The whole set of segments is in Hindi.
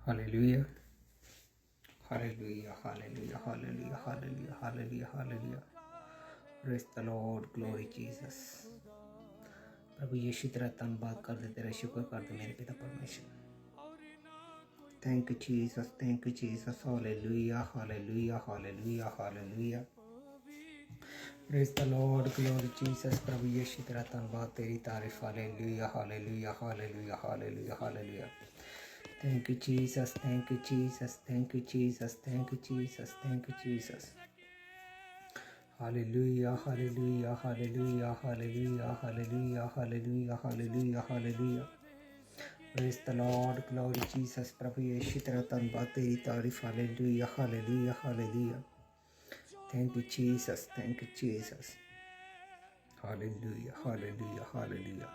Hallelujah. Hallelujah. Hallelujah. Hallelujah. Hallelujah. Hallelujah. Hallelujah. Praise the Lord. Glory Jesus. प्रभु यीशु तेरा धन्यवाद कर दे, तेरा शुक्र कर दे मेरे पिता परमेश्वर। Thank you Jesus. Thank you Jesus. Hallelujah. Hallelujah. Hallelujah. Hallelujah. Praise the Lord. Glory Jesus. प्रभु यीशु तेरा धन्यवाद, तेरी तारीफ। Hallelujah. Hallelujah. Hallelujah. Hallelujah. Hallelujah. Thank you Jesus. Thank you Jesus. Thank you Jesus. Thank you Jesus. Thank you Jesus. Hallelujah, hallelujah, hallelujah, hallelujah, hallelujah, hallelujah, hallelujah, hallelujah. Praise the Lord, glory Jesus. प्रभु यीशु तेरा धन्यवाद, तेरी तारीफ। Hallelujah, hallelujah, hallelujah. Thank you Jesus, thank you Jesus. Hallelujah, hallelujah, hallelujah.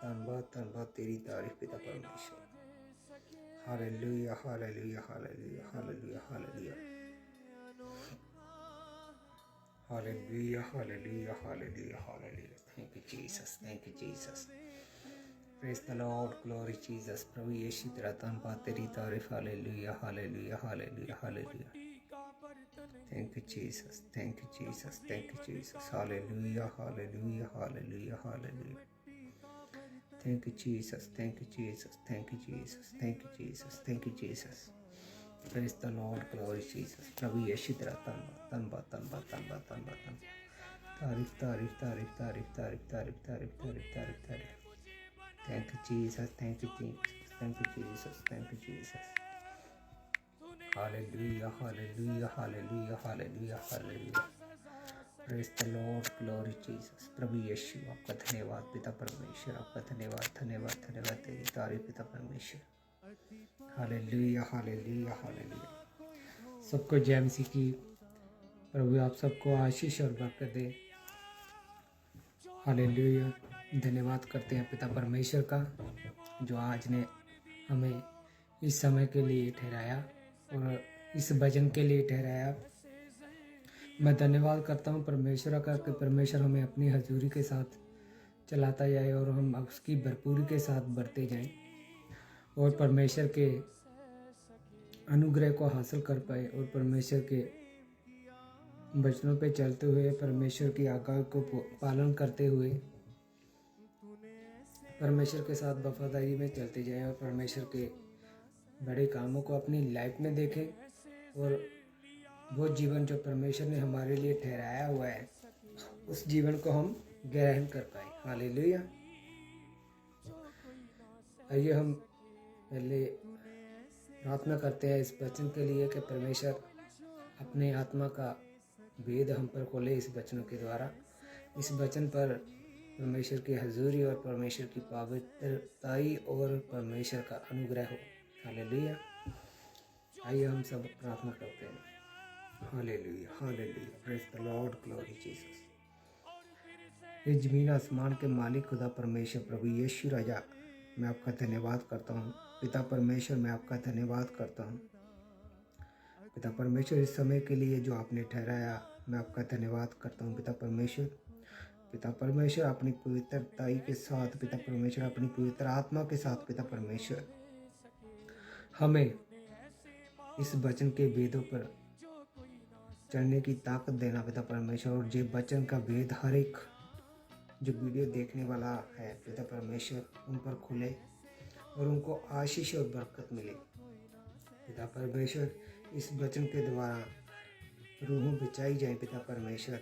धन्यवाद धन्यवाद तेरी तारीफ पिता परमेश्वर। Hallelujah, hallelujah, hallelujah, hallelujah, hallelujah. Hallelujah, hallelujah, hallelujah, hallelujah. Thank you Jesus, thank you Jesus. Praise the Lord, glory Jesus. प्रभु यीशु तेरा धन्यवाद, तेरी तारीफ। Hallelujah, hallelujah, hallelujah, hallelujah. Thank you Jesus, thank you Jesus, thank you Jesus. Hallelujah, hallelujah, hallelujah, hallelujah. Thank you Jesus, thank you Jesus, thank you Jesus, thank you Jesus, thank you Jesus. Praise the Lord, glory Jesus. प्रभु यीशु तेरा धन्यवाद धन्यवाद धन्यवाद धन्यवाद धन्यवाद धन्यवाद। तारीफ तारीफ तारीफ तारीफ तारीफ तारीफ तारीफ तारीफ तारीफ तारीफ। Thank you Jesus, thank you Jesus, thank you Jesus, thank you Jesus. Hallelujah, hallelujah, hallelujah, hallelujah, hallelujah. Praise the Lord, glory Jesus. प्रभु यीशु आपका धन्यवाद पिता परमेश्वर, आपका धन्यवाद धन्यवाद धन्यवाद, तेरी तारीफ पिता परमेश्वर। Hallelujah hallelujah hallelujah. सबको जय मसीह की। प्रभु आप सबको आशीष और बरकत दे। हालेलुया। धन्यवाद करते हैं पिता परमेश्वर का, जो आज ने हमें इस समय के लिए ठहराया और इस भजन के लिए ठहराया। मैं धन्यवाद करता हूँ परमेश्वर का कि परमेश्वर हमें अपनी हजूरी के साथ चलाता जाए और हम उसकी भरपूरी के साथ बढ़ते जाएं और परमेश्वर के अनुग्रह को हासिल कर पाए और परमेश्वर के वचनों पे चलते हुए, परमेश्वर की आज्ञा को पालन करते हुए परमेश्वर के साथ वफादारी में चलते जाएं और परमेश्वर के बड़े कामों को अपनी लाइफ में देखें और वो जीवन जो परमेश्वर ने हमारे लिए ठहराया हुआ है उस जीवन को हम ग्रहण कर पाए। हालेलुया। आइए हम पहले प्रार्थना करते हैं इस वचन के लिए कि परमेश्वर अपने आत्मा का भेद हम पर खोले इस वचनों के द्वारा। इस वचन पर परमेश्वर की हजूरी और परमेश्वर की पवित्रताई और परमेश्वर का अनुग्रह हो। हालेलुया। आइए हम सब प्रार्थना करते हैं। Hallelujah hallelujah. Praise the Lord, glory Jesus. इस जमीन आसमान के मालिक खुदा परमेश्वर प्रभु यीशु राजा, मैं आपका धन्यवाद करता हूँ। पिता परमेश्वर मैं आपका धन्यवाद करता हूँ। पिता परमेश्वर इस समय के लिए जो आपने ठहराया, मैं आपका धन्यवाद करता हूँ। पिता परमेश्वर अपनी पवित्रताई के साथ, पिता परमेश्वर अपनी पवित्र आत्मा के साथ, पिता परमेश्वर हमें इस वचन के भेदों पर चलने की ताकत देना पिता परमेश्वर। और जो वचन का भेद हर एक जो वीडियो देखने वाला है पिता परमेश्वर उन पर खुले और उनको आशीष और बरकत मिले। पिता परमेश्वर इस वचन के द्वारा रूहों बचाई जाए। पिता परमेश्वर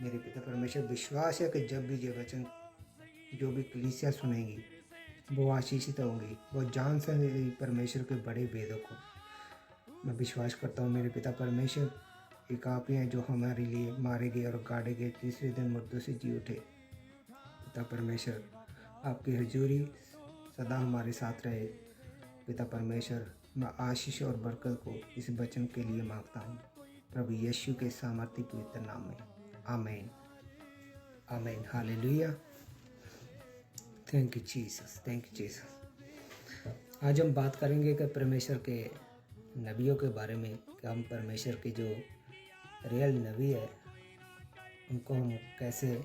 मेरे पिता परमेश्वर विश्वास है कि जब भी ये वचन जो भी कलीसिया सुनेगी वो आशीषित होंगी, वो जान सकेगी परमेश्वर के बड़े भेदों को। मैं विश्वास करता हूँ मेरे पिता परमेश्वर, एक आप ही हैं जो हमारे लिए मारे गए और गाड़े गए, तीसरे दिन मुर्दों से जी उठे। पिता परमेश्वर आपकी हजूरी सदा हमारे साथ रहे। पिता परमेश्वर मैं आशीष और बरकत को इस वचन के लिए मांगता हूँ प्रभु यीशु के सामर्थ्य पवित्र नाम में। आमीन आमीन। Hallelujah. Thank you Jesus, thank you Jesus. आज हम बात करेंगे कि परमेश्वर के नबियों के बारे में, कि हम परमेश्वर के जो रियल नबी है उनको हम कैसे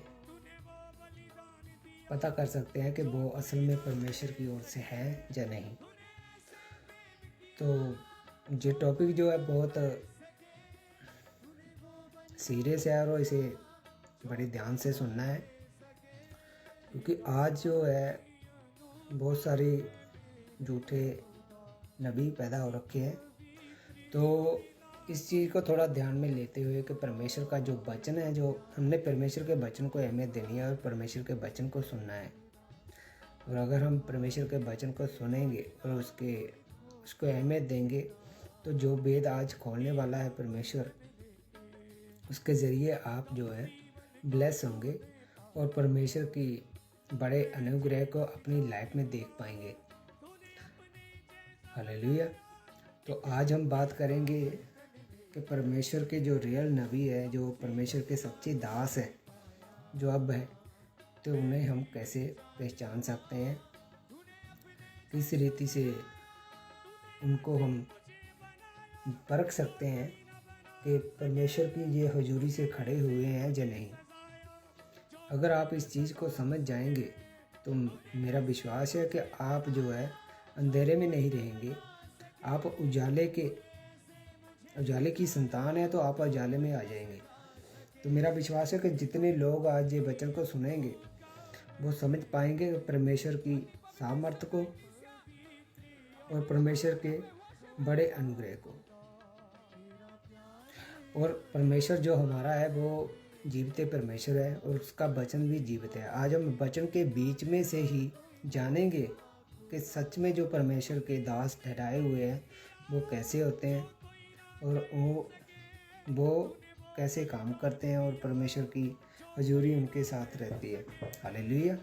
पता कर सकते हैं कि वो असल में परमेश्वर की ओर से है या नहीं। तो ये टॉपिक जो है बहुत सीरियस है और इसे बड़े ध्यान से सुनना है, क्योंकि आज जो है बहुत सारे झूठे नबी पैदा हो रखे हैं। तो इस चीज़ को थोड़ा ध्यान में लेते हुए कि परमेश्वर का जो वचन है, जो हमने परमेश्वर के वचन को अहमियत देनी है और परमेश्वर के वचन को सुनना है। और अगर हम परमेश्वर के वचन को सुनेंगे और उसको अहमियत देंगे तो जो वेद आज खोलने वाला है परमेश्वर, उसके ज़रिए आप जो है ब्लेस होंगे और परमेश्वर की बड़े अनुग्रह को अपनी लाइफ में देख पाएंगे। हालेलुया। तो आज हम बात करेंगे कि परमेश्वर के जो रियल नबी है, जो परमेश्वर के सच्चे दास हैं, जो अब है, तो उन्हें हम कैसे पहचान सकते हैं, किस रीति से उनको हम परख सकते हैं कि परमेश्वर की ये हजूरी से खड़े हुए हैं या नहीं। अगर आप इस चीज़ को समझ जाएंगे तो मेरा विश्वास है कि आप जो है अंधेरे में नहीं रहेंगे। आप उजाले की संतान है, तो आप उजाले में आ जाएंगे। तो मेरा विश्वास है कि जितने लोग आज ये वचन को सुनेंगे वो समझ पाएंगे परमेश्वर की सामर्थ्य को और परमेश्वर के बड़े अनुग्रह को। और परमेश्वर जो हमारा है वो जीवित परमेश्वर है और उसका वचन भी जीवित है। आज हम वचन के बीच में से ही जानेंगे कि सच में जो परमेश्वर के दास ठहराए हुए हैं वो कैसे होते हैं और वो कैसे काम करते हैं और परमेश्वर की हजूरी उनके साथ रहती है। हालेलुया।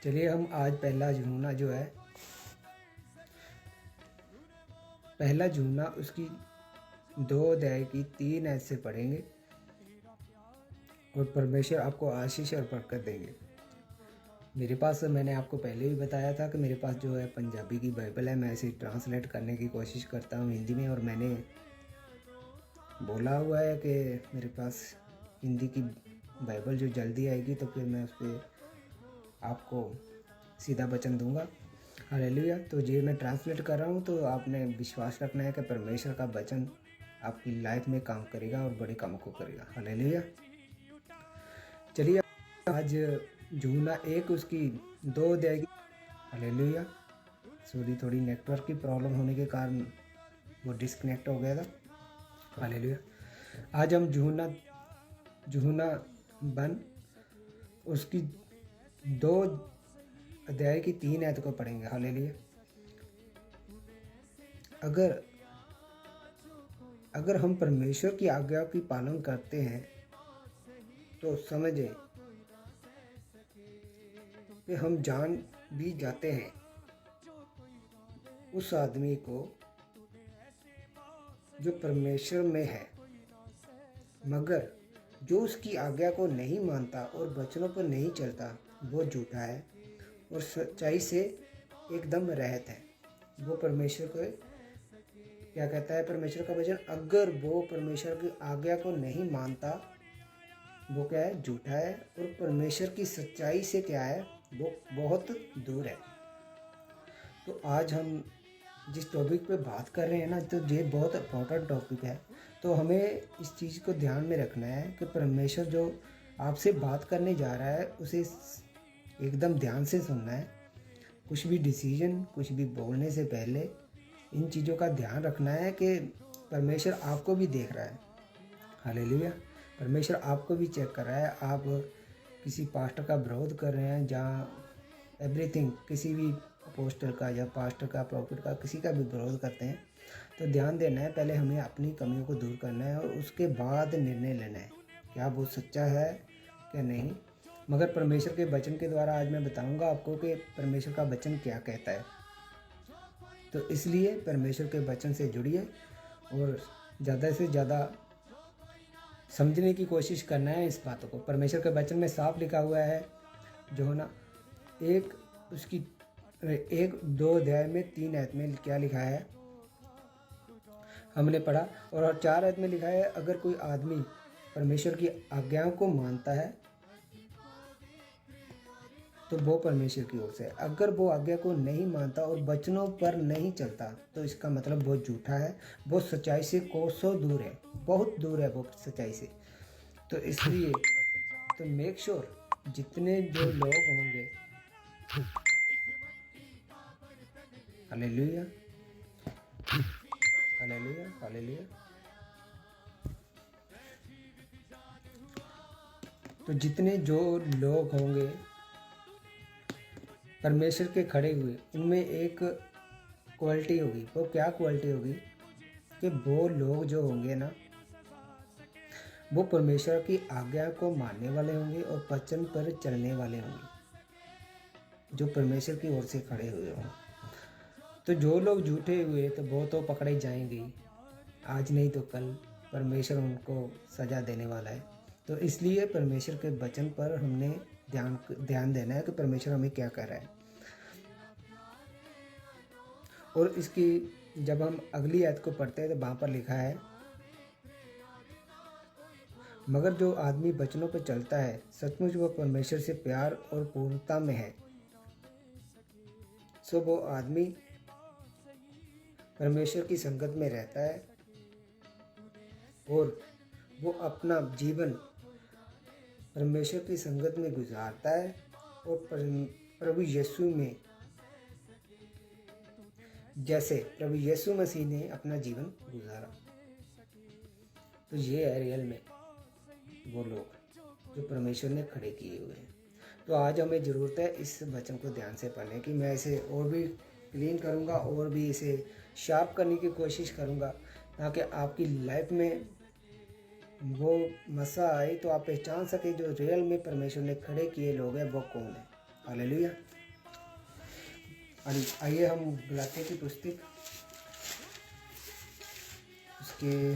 चलिए हम आज पहला यूहन्ना उसकी 2 अध्याय की 3 आयत से पढ़ेंगे और परमेश्वर आपको आशीष और बरकत देंगे। मेरे पास, मैंने आपको पहले भी बताया था कि मेरे पास जो है पंजाबी की बाइबल है। मैं इसे ट्रांसलेट करने की कोशिश करता हूँ हिंदी में, और मैंने बोला हुआ है कि मेरे पास हिंदी की बाइबल जो जल्दी आएगी तो फिर मैं उस पर आपको सीधा वचन दूंगा। हालेलुया। तो ये मैं ट्रांसलेट कर रहा हूँ, तो आपने विश्वास रखना है कि परमेश्वर का वचन आपकी लाइफ में काम करेगा और बड़े कामों को करेगा। हालेलुया। चलिए आज यूहन्ना 1 उसकी 2 अध्याय की। हालेलुया। सॉरी, थोड़ी नेटवर्क की प्रॉब्लम होने के कारण वो डिस्कनेक्ट हो गया था। हालेलुया। आज हम यूहन्ना 1 उसकी 2 अध्याय की 3 आयत को पढ़ेंगे। हालेलुया। अगर हम परमेश्वर की आज्ञा की पालन करते हैं तो समझे कि हम जान भी जाते हैं उस आदमी को जो परमेश्वर में है, मगर जो उसकी आज्ञा को नहीं मानता और वचनों पर नहीं चलता वो झूठा है और सच्चाई से एकदम रहित है। वो परमेश्वर को क्या कहता है, परमेश्वर का वचन, अगर वो परमेश्वर की आज्ञा को नहीं मानता वो क्या है, झूठा है और परमेश्वर की सच्चाई से क्या है, वो बहुत दूर है। तो आज हम जिस टॉपिक पे बात कर रहे हैं ना, तो ये बहुत इम्पोर्टेंट टॉपिक है। तो हमें इस चीज़ को ध्यान में रखना है कि परमेश्वर जो आपसे बात करने जा रहा है उसे एकदम ध्यान से सुनना है। कुछ भी डिसीजन, कुछ भी बोलने से पहले इन चीज़ों का ध्यान रखना है कि परमेश्वर आपको भी देख रहा है। हालेलुया। परमेश्वर आपको भी चेक कर रहा है। आप किसी पास्टर का विरोध कर रहे हैं, जहाँ एवरीथिंग, किसी भी अपोस्टल का या पास्टर का, प्रॉफिट का, किसी का भी विरोध करते हैं, तो ध्यान देना है, पहले हमें अपनी कमियों को दूर करना है और उसके बाद निर्णय लेना है क्या वो सच्चा है क्या नहीं। मगर परमेश्वर के वचन के द्वारा आज मैं बताऊंगा आपको कि परमेश्वर का वचन क्या कहता है। तो इसलिए परमेश्वर के वचन से जुड़िए और ज़्यादा से ज़्यादा समझने की कोशिश करना है इस बातों को। परमेश्वर के वचन में साफ लिखा हुआ है, जो है ना, 1-2 अध्याय में 3 आयत में क्या लिखा है हमने पढ़ा, और 4 आयत में लिखा है, अगर कोई आदमी परमेश्वर की आज्ञाओं को मानता है तो वो परमेश्वर की ओर से है। अगर वो आज्ञा को नहीं मानता और वचनों पर नहीं चलता तो इसका मतलब वो झूठा है, वो सच्चाई से कोसों दूर है, बहुत दूर है वो सच्चाई से। तो इसलिए तो मेक श्योर जितने जो लोग होंगे, हालेलुया हालेलुया हालेलुया, तो जितने जो लोग होंगे परमेश्वर के खड़े हुए, उनमें एक क्वालिटी होगी। वो क्या क्वालिटी होगी कि वो लोग जो होंगे ना, वो परमेश्वर की आज्ञा को मानने वाले होंगे और वचन पर चलने वाले होंगे, जो परमेश्वर की ओर से खड़े हुए होंगे। तो जो लोग झूठे हुए तो वो तो पकड़े जाएंगे, आज नहीं तो कल परमेश्वर उनको सजा देने वाला है। तो इसलिए परमेश्वर के वचन पर हमने ध्यान देना है कि परमेश्वर हमें क्या कर रहा है। और इसकी जब हम अगली आयत को पढ़ते हैं तो वहाँ पर लिखा है, मगर जो आदमी वचनों पर चलता है सचमुच वह परमेश्वर से प्यार और पूर्णता में है। सो वो आदमी परमेश्वर की संगत में रहता है और वो अपना जीवन परमेश्वर की संगत में गुजारता है और प्रभु यीशु में, जैसे प्रभु यीशु मसीह ने अपना जीवन गुजारा। तो ये है रियल में वो लोग जो परमेश्वर ने खड़े किए हुए हैं। तो आज हमें ज़रूरत है इस वचन को ध्यान से पढ़ने की। मैं इसे और भी क्लीन करूँगा और भी इसे शार्प करने की कोशिश करूँगा, ताकि आपकी लाइफ में वो मसा आए तो आप पहचान सके जो रियल में परमेश्वर ने खड़े किए लोग हैं वो कौन है। हालेलुया। आइए हम गलातियों की पुस्तक उसके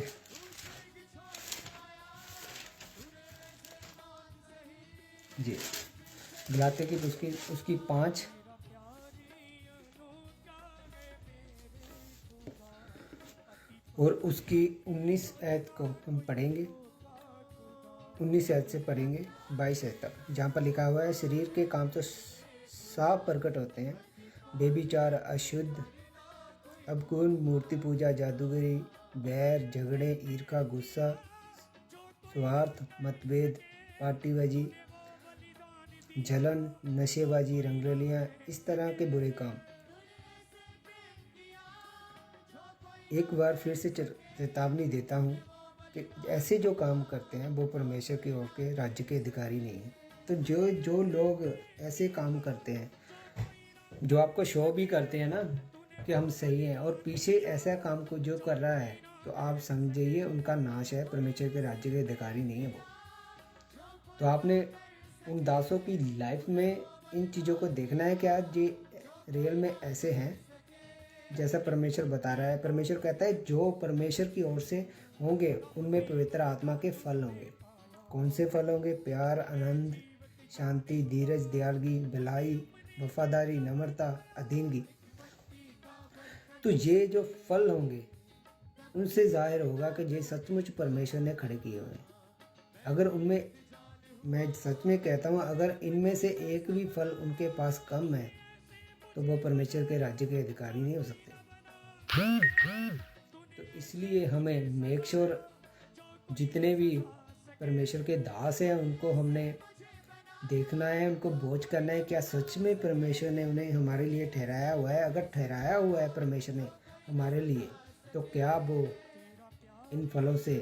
जी गलातियों की पुस्तक उसकी 5 और उसकी 19 आयत को हम पढ़ेंगे। 19 आयत से पढ़ेंगे 22 आयत तक, जहाँ पर लिखा हुआ है, शरीर के काम तो साफ प्रकट होते हैं, बेविचार, अशुद्ध, अपगुण, मूर्ति पूजा, जादूगरी, बैर, झगड़े, ईर्खा, गुस्सा, स्वार्थ, मतभेद, पार्टीबाजी, जलन, नशेबाजी, रंगरलियाँ, इस तरह के बुरे काम। एक बार फिर से चेतावनी देता हूँ कि ऐसे जो काम करते हैं वो परमेश्वर की ओर के राज्य के अधिकारी नहीं हैं। तो जो लोग ऐसे काम करते हैं, जो आपको शो भी करते हैं ना कि हम सही हैं, और पीछे ऐसा काम को जो कर रहा है, तो आप समझिए उनका नाश है, परमेश्वर के राज्य के अधिकारी नहीं है वो। तो आपने उन दासों की लाइफ में इन चीज़ों को देखना है कि आज ये रियल में ऐसे हैं जैसा परमेश्वर बता रहा है। परमेश्वर कहता है जो परमेश्वर की ओर से होंगे उनमें पवित्र आत्मा के फल होंगे। कौन से फल होंगे? प्यार, आनंद, शांति, धीरज, दयालुगी, भलाई, वफादारी, नम्रता, अधीनगी। तो ये जो फल होंगे उनसे जाहिर होगा कि ये सचमुच परमेश्वर ने खड़े किए हुए हैं। अगर उनमें, मैं सच में कहता हूँ, अगर इनमें से एक भी फल उनके पास कम है तो वो परमेश्वर के राज्य के अधिकारी नहीं हो सकते। तो इसलिए हमें मेक श्योर जितने भी परमेश्वर के दास हैं उनको हमने देखना है, उनको बोझ करना है, क्या सच में परमेश्वर ने उन्हें हमारे लिए ठहराया हुआ है। अगर ठहराया हुआ है परमेश्वर ने हमारे लिए, तो क्या वो इन फलों से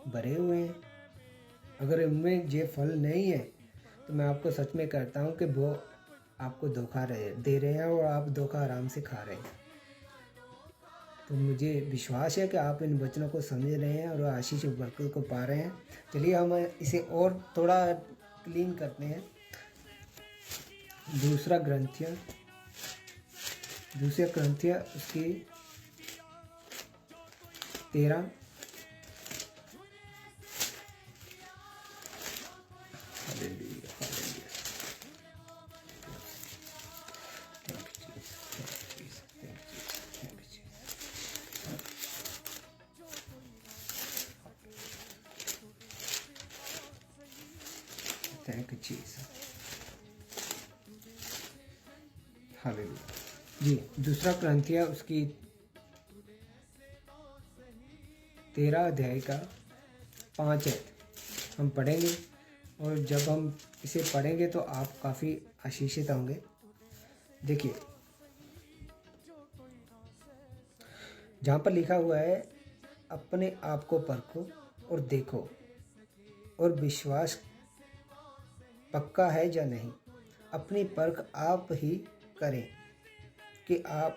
भरे हुए हैं? अगर उनमें ये फल नहीं है तो मैं आपको सच में कहता हूँ कि वो आपको धोखा दे रहे हैं और आप धोखा आराम से खा रहे हैं। तो मुझे विश्वास है कि आप इन वचनों को समझ रहे हैं और आशीष बरकत को पा रहे हैं। चलिए हम इसे और थोड़ा क्लीन करते हैं। दूसरा ग्रंथिया उसकी 13। Thank you Jesus. हालेलुया। जी, दूसरा कुरिन्थियों उसकी 13 अध्याय का 5 है, हम पढ़ेंगे और जब हम इसे पढ़ेंगे तो आप काफ़ी आशीषित होंगे। देखिए, जहाँ पर लिखा हुआ है, अपने आप को परखो और देखो और विश्वास पक्का है या नहीं। अपनी परख आप ही करें कि आप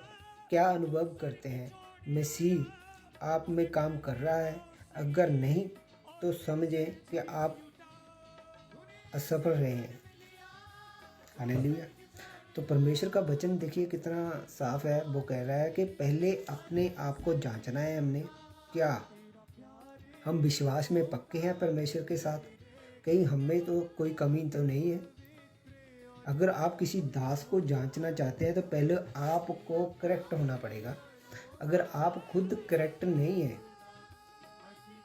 क्या अनुभव करते हैं, मसीह आप में काम कर रहा है। अगर नहीं तो समझें कि आप असफल रहे हैं। हालेलुया। तो परमेश्वर का वचन देखिए कितना साफ है। वो कह रहा है कि पहले अपने आप को जांचना है हमने, क्या हम विश्वास में पक्के हैं परमेश्वर के साथ, कहीं हमें तो कोई कमी तो नहीं है। अगर आप किसी दास को जांचना चाहते हैं तो पहले आपको करेक्ट होना पड़ेगा। अगर आप खुद करेक्ट नहीं हैं,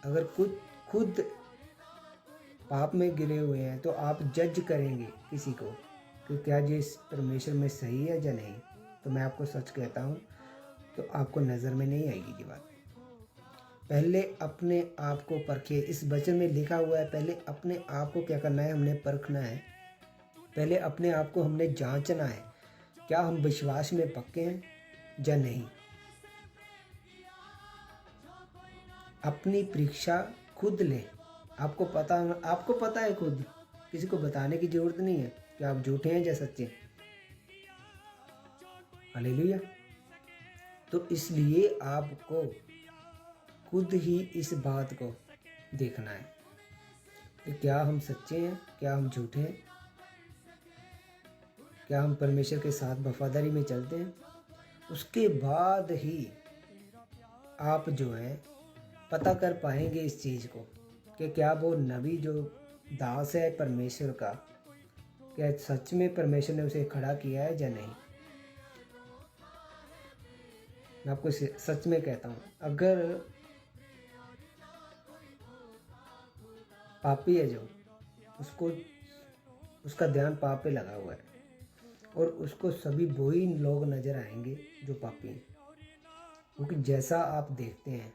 अगर खुद पाप में गिरे हुए हैं, तो आप जज करेंगे किसी को कि क्या ये परमेश्वर में सही है या नहीं। तो मैं आपको सच कहता हूँ, तो आपको नज़र में नहीं आएगी ये बात। पहले अपने आप को परखिए। इस वचन में लिखा हुआ है, पहले अपने आप को क्या करना है, हमने परखना है। पहले अपने आप को हमने जांचना है, क्या हम विश्वास में पक्के हैं या नहीं। अपनी परीक्षा खुद लें। आपको पता है खुद, किसी को बताने की जरूरत नहीं है कि आप झूठे हैं या सच्चे। हालेलुया। तो इसलिए आपको खुद ही इस बात को देखना है कि क्या हम सच्चे हैं, क्या हम झूठे हैं, क्या हम परमेश्वर के साथ वफादारी में चलते हैं। उसके बाद ही आप जो है पता कर पाएंगे इस चीज़ को कि क्या वो नबी जो दास है परमेश्वर का, क्या सच में परमेश्वर ने उसे खड़ा किया है या नहीं। मैं आपको सच में कहता हूँ, अगर पापी है जो, उसका ध्यान पाप पे लगा हुआ है और उसको सभी वही लोग नज़र आएंगे जो पापी हैं, क्योंकि जैसा आप देखते हैं,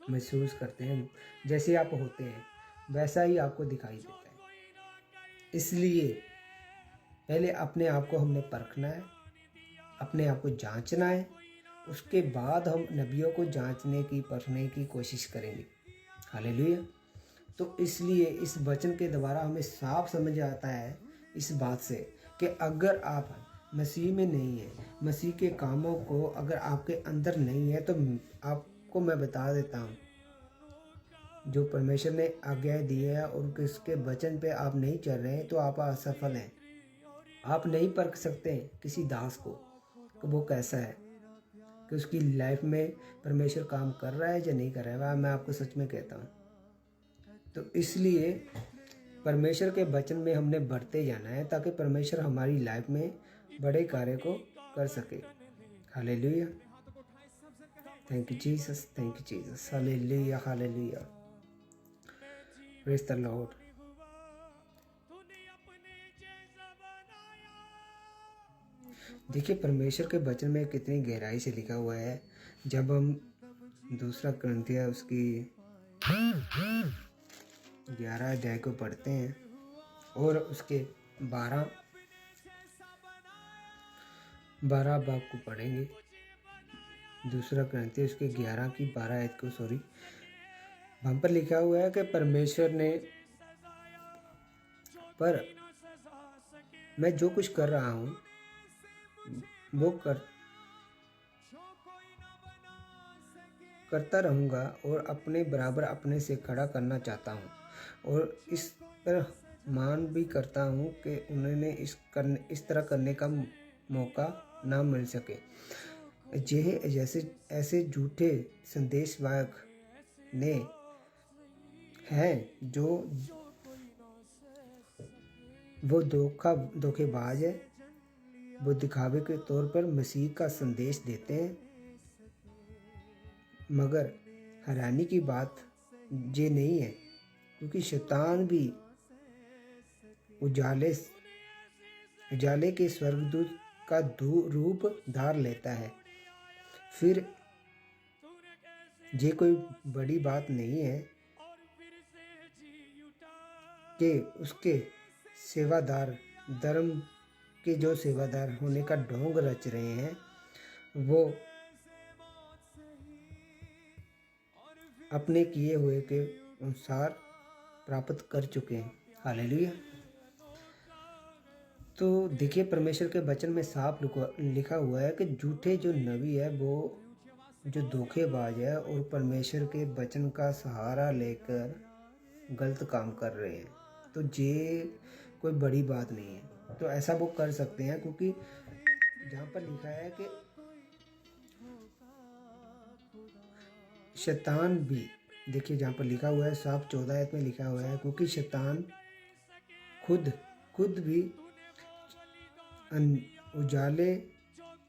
महसूस करते हैं, जैसे आप होते हैं वैसा ही आपको दिखाई देता है। इसलिए पहले अपने आप को हमने परखना है, अपने आप को जांचना है। उसके बाद हम नबियों को जांचने की, परखने की कोशिश करेंगे। हालेलुया। तो इसलिए इस वचन के द्वारा हमें साफ समझ आता है इस बात से कि अगर आप मसीह में नहीं है, मसीह के कामों को अगर आपके अंदर नहीं है, तो आपको मैं बता देता हूँ, जो परमेश्वर ने आज्ञाएं दी है और उसके वचन पे आप नहीं चल रहे हैं, तो आप असफल हैं। आप नहीं परख सकते किसी दास को कि वो कैसा है, कि उसकी लाइफ में परमेश्वर काम कर रहा है या नहीं कर रहा है। मैं आपको सच में कहता हूँ। तो इसलिए परमेश्वर के वचन में हमने बढ़ते जाना है, ताकि परमेश्वर हमारी लाइफ में बड़े कार्य को कर सके। Hallelujah. Thank you Jesus, thank you Jesus. Hallelujah, hallelujah. Praise the Lord. देखिए, परमेश्वर के वचन में कितनी गहराई से लिखा हुआ है। जब हम दूसरा कुरिन्थियों उसकी 11 अध्याय को पढ़ते हैं और उसके 12 बाब को पढ़ेंगे, दूसरा कुरिन्थियों उसके 11 की 12 आयत को, वहाँ पर लिखा हुआ है कि परमेश्वर ने, पर मैं जो कुछ कर रहा हूँ वो करता रहूँगा और अपने बराबर अपने से खड़ा करना चाहता हूँ, और इस तरह मान भी करता हूँ कि उन्हें इस तरह करने का मौका ना मिल सके। जैसे ऐसे झूठे संदेशवाहक ने हैं जो वो धोखेबाज है। वो दिखावे के तौर पर मसीह का संदेश देते हैं, मगर हैरानी की बात ये नहीं है, क्योंकि शैतान भी उजाले के स्वर्गदूत का रूप धार लेता है। फिर ये कोई बड़ी बात नहीं है कि उसके सेवादार, धर्म के जो सेवादार होने का ढोंग रच रहे हैं वो अपने किए हुए के अनुसार प्राप्त कर चुके हैं। हालेलुया। तो देखिए परमेश्वर के वचन में साफ लिखा हुआ है कि झूठे जो नबी है वो जो धोखेबाज है और परमेश्वर के वचन का सहारा लेकर गलत काम कर रहे हैं। तो ये कोई बड़ी बात नहीं है, तो ऐसा वो कर सकते हैं, क्योंकि जहाँ पर लिखा है कि शैतान भी, देखिए जहाँ पर लिखा हुआ है साफ 14 आयत में लिखा हुआ है, क्योंकि शैतान खुद भी उजाले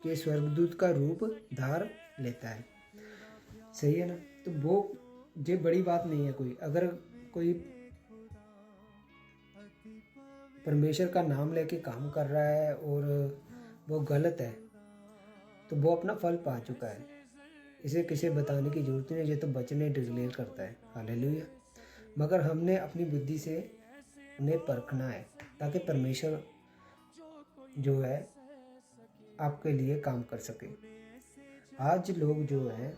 के स्वर्गदूत का रूप धार लेता है। सही है ना। तो वो ये बड़ी बात नहीं है कोई। अगर कोई परमेश्वर का नाम लेके काम कर रहा है और वो गलत है तो वो अपना फल पा चुका है, इसे किसी बताने की जरूरत नहीं है, ये तो वचन ही डिक्लेयर करता है। हालेलुया। मगर हमने अपनी बुद्धि से उन्हें परखना है ताकि परमेश्वर जो है आपके लिए काम कर सके। आज लोग जो हैं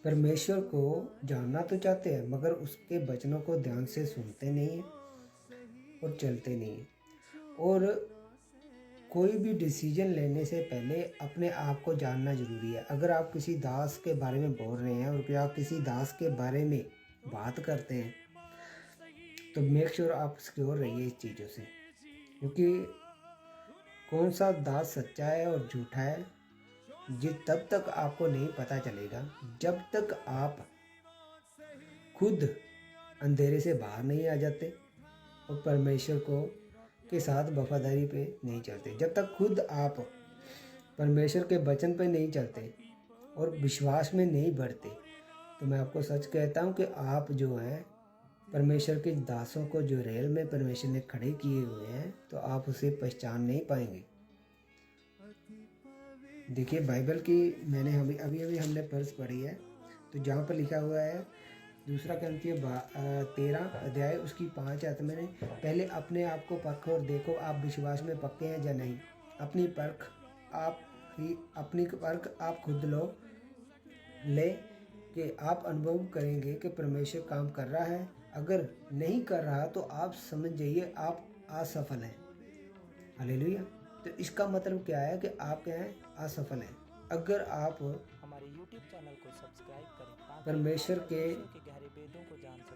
परमेश्वर को जानना तो चाहते हैं मगर उसके वचनों को ध्यान से सुनते नहीं हैं और चलते नहीं हैं। और कोई भी डिसीजन लेने से पहले अपने आप को जानना ज़रूरी है। अगर आप किसी दास के बारे में बोल रहे हैं और क्या आप किसी दास के बारे में बात करते हैं तो मेक श्योर आप सिक्योर रहिए इस चीज़ों से, क्योंकि कौन सा दास सच्चा है और झूठा है ये तब तक आपको नहीं पता चलेगा जब तक आप खुद अंधेरे से बाहर नहीं आ जाते और परमेश्वर के साथ वफादारी पे नहीं चलते। जब तक खुद आप परमेश्वर के वचन पे नहीं चलते और विश्वास में नहीं बढ़ते तो मैं आपको सच कहता हूँ कि आप जो है परमेश्वर के दासों को जो रेल में परमेश्वर ने खड़े किए हुए हैं तो आप उसे पहचान नहीं पाएंगे। देखिए बाइबल की मैंने अभी हमने पर्स पढ़ी है, तो जहाँ पर लिखा हुआ है 2 कुरिन्थियों 13 अध्याय उसकी 5 आयत में, पहले अपने आप को परखो और देखो आप विश्वास में पक्के हैं या नहीं। अपनी परख आप खुद ले कि आप अनुभव करेंगे कि परमेश्वर काम कर रहा है। अगर नहीं कर रहा तो आप समझ जाइए आप असफल हैं। हालेलुया। तो इसका मतलब क्या है कि आप क्या हैं, असफल हैं। अगर आप हमारे YouTube चैनल को सब्सक्राइब करें, परमेश्वर के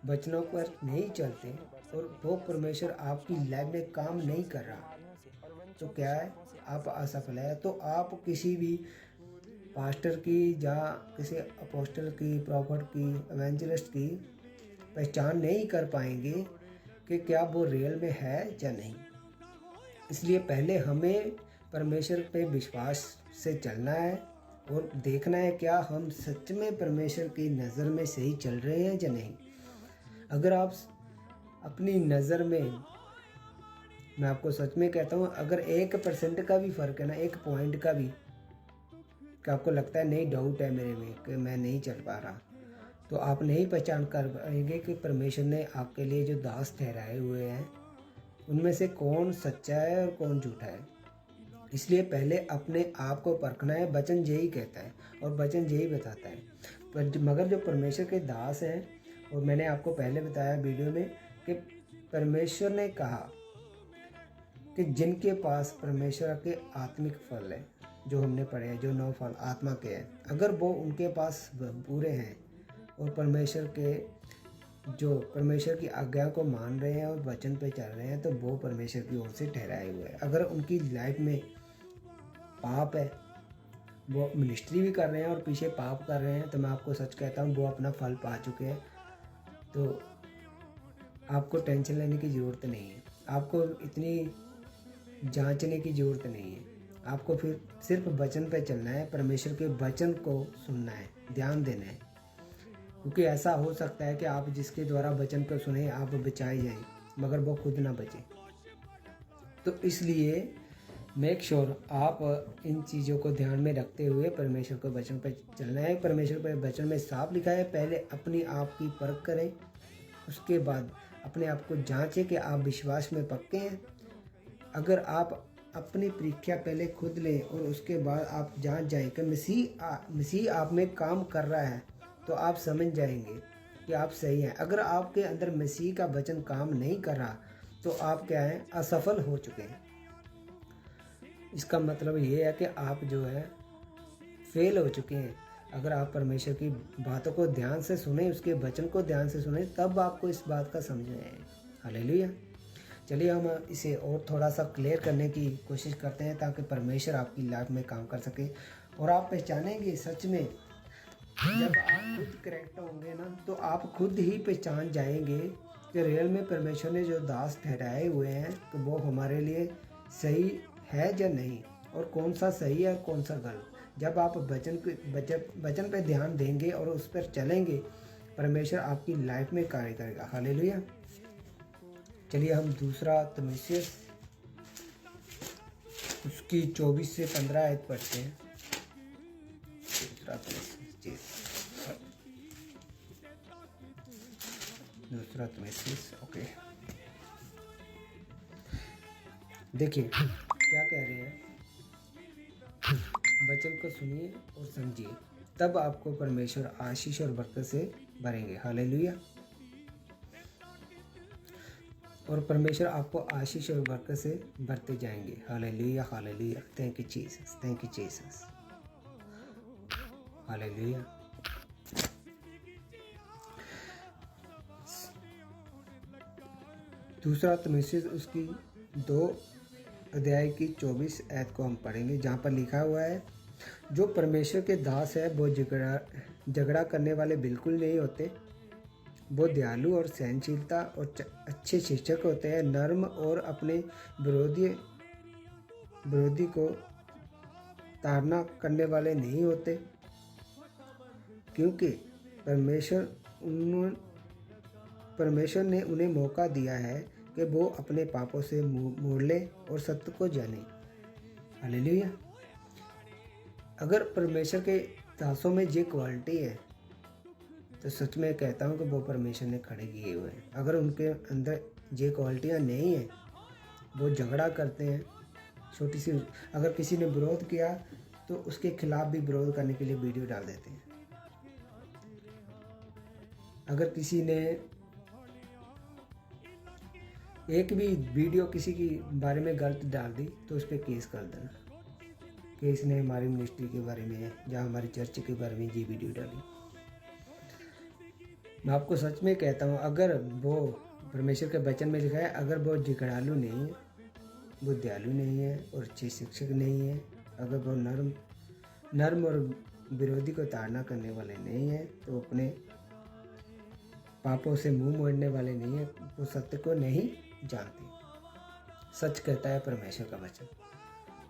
वचनों पर नहीं चलते और वो परमेश्वर आपकी लाइफ में काम नहीं कर रहा तो क्या है, आप असफल है। तो आप किसी भी पास्टर की या किसी अपोस्टल की, प्रॉफिट की, एवेंजलिस्ट की पहचान नहीं कर पाएंगे कि क्या वो रियल में है या नहीं। इसलिए पहले हमें परमेश्वर पे विश्वास से चलना है और देखना है क्या हम सच में परमेश्वर की नज़र में सही चल रहे हैं या नहीं। अगर आप अपनी नज़र में, मैं आपको सच में कहता हूँ, अगर 1% का भी फ़र्क है ना, 1 पॉइंट का भी, कि आपको लगता है नहीं डाउट है मेरे में कि मैं नहीं चल पा रहा, तो आप नहीं पहचान कर पाएंगे कि परमेश्वर ने आपके लिए जो दास ठहराए हुए हैं उनमें से कौन सच्चा है और कौन झूठा है। इसलिए पहले अपने आप को परखना है। वचन यही कहता है और वचन यही बताता है। मगर जो परमेश्वर के दास हैं, और मैंने आपको पहले बताया वीडियो में कि परमेश्वर ने कहा कि जिनके पास परमेश्वर के आत्मिक फल है, जो हमने पढ़े हैं, जो 9 फल आत्मा के हैं, अगर वो उनके पास पूरे हैं और परमेश्वर की आज्ञा को मान रहे हैं और वचन पे चल रहे हैं तो वो परमेश्वर की ओर से ठहराए हुए हैं। अगर उनकी लाइफ में पाप है, वो मिनिस्ट्री भी कर रहे हैं और पीछे पाप कर रहे हैं, तो मैं आपको सच कहता हूँ वो अपना फल पा चुके हैं। तो आपको टेंशन लेने की ज़रूरत नहीं है, आपको इतनी जांचने की ज़रूरत नहीं है। आपको फिर सिर्फ वचन पे चलना है, परमेश्वर के वचन को सुनना है, ध्यान देना है। क्योंकि ऐसा हो सकता है कि आप जिसके द्वारा वचन को सुने आप बचाए जाएं मगर वो खुद ना बचे। तो इसलिए मेक श्योर आप इन चीज़ों को ध्यान में रखते हुए परमेश्वर के वचन पर चलना है। परमेश्वर के वचन में साफ लिखा है, पहले अपनी आप की परख करें, उसके बाद अपने आप को जांचें कि आप विश्वास में पक्के हैं। अगर आप अपनी परीक्षा पहले खुद लें और उसके बाद आप जांच जाएं कि मसीह आप में काम कर रहा है, तो आप समझ जाएंगे कि आप सही हैं। अगर आपके अंदर मसीह का वचन काम नहीं कर रहा तो आप क्या हैं, असफल हो चुके हैं। इसका मतलब ये है कि आप जो है फेल हो चुके हैं। अगर आप परमेश्वर की बातों को ध्यान से सुने, उसके वचन को ध्यान से सुने, तब आपको इस बात का समझ में आएगा। हालेलुया। चलिए हम इसे और थोड़ा सा क्लियर करने की कोशिश करते हैं ताकि परमेश्वर आपकी लाइफ में काम कर सके और आप पहचानेंगे सच में। जब आप खुद करेक्ट होंगे ना, तो आप खुद ही पहचान जाएंगे कि रियल में परमेश्वर ने जो दास ठहराए हुए हैं तो वो हमारे लिए सही है या नहीं, और कौन सा सही है और कौन सा गलत। जब आप वचन पे ध्यान देंगे और उस पर चलेंगे, परमेश्वर आपकी लाइफ में कार्य करेगा। हालेलुया। चलिए हम दूसरा तीमुथियुस उसकी 24 से 15 आयत पढ़ते हैं। दूसरा तीमुथियुस ओके, देखिए क्या कह रहे हैं। वचन को सुनिए और समझिए, तब आपको परमेश्वर आशीष और बरकत से भरेंगे। हालेलुया। और परमेश्वर आपको आशीष और बरकत से भरते जाएंगे। Hallelujah, hallelujah. Thank you Jesus, thank you Jesus. Hallelujah. दूसरा तीमुथियुस उसकी 2 अध्याय की 24 आयत को हम पढ़ेंगे, जहाँ पर लिखा हुआ है, जो परमेश्वर के दास है वो झगड़ा करने वाले बिल्कुल नहीं होते। वो दयालु और सहनशीलता और अच्छे शिक्षक होते हैं। नर्म और अपने विरोधी को ताड़ना करने वाले नहीं होते, क्योंकि परमेश्वर ने उन्हें मौका दिया है कि वो अपने पापों से मोड़ ले और सत्य को जाने। हालेलुया। अगर परमेश्वर के दासों में ये क्वालिटी है तो सच में कहता हूँ कि वो परमेश्वर ने खड़े किए हुए हैं। अगर उनके अंदर ये क्वालिटियाँ नहीं हैं, वो झगड़ा करते हैं। छोटी सी अगर किसी ने विरोध किया तो उसके खिलाफ भी विरोध करने के लिए वीडियो डाल देते हैं। अगर किसी ने एक भी वीडियो किसी की बारे में गलत डाल दी तो उस पर केस कर देना कि इसने हमारी मिनिस्ट्री के बारे में या हमारी चर्च के बारे में ये वीडियो डाली। मैं आपको सच में कहता हूँ, अगर वो परमेश्वर के वचन में लिखा है, अगर वो झगड़ालू नहीं है, वो दयालु नहीं है और अच्छे शिक्षक नहीं है, अगर वो नर्म और विरोधी को ताड़ना करने वाले नहीं है, तो अपने पापों से मुंह मोड़ने वाले नहीं है, वो सत्य को नहीं जानते। सच कहता है परमेश्वर का वचन,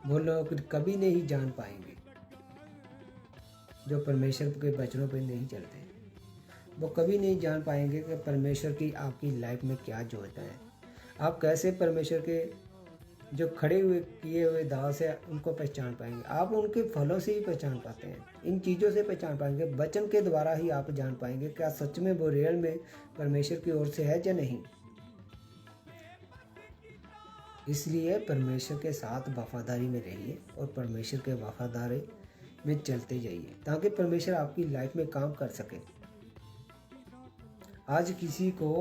वो लोग कभी नहीं जान पाएंगे जो परमेश्वर के वचनों पर नहीं चलते। वो कभी नहीं जान पाएंगे कि परमेश्वर की आपकी लाइफ में क्या जोड़ता है। आप कैसे परमेश्वर के जो खड़े हुए किए हुए दास है उनको पहचान पाएंगे। आप उनके फलों से ही पहचान पाते हैं, इन चीज़ों से पहचान पाएंगे। वचन के द्वारा ही आप जान पाएंगे क्या सच में वो रियल में परमेश्वर की ओर से है या नहीं। इसलिए परमेश्वर के साथ वफादारी में रहिए और परमेश्वर के वफादारी में चलते जाइए ताकि परमेश्वर आपकी लाइफ में काम कर सके। आज किसी को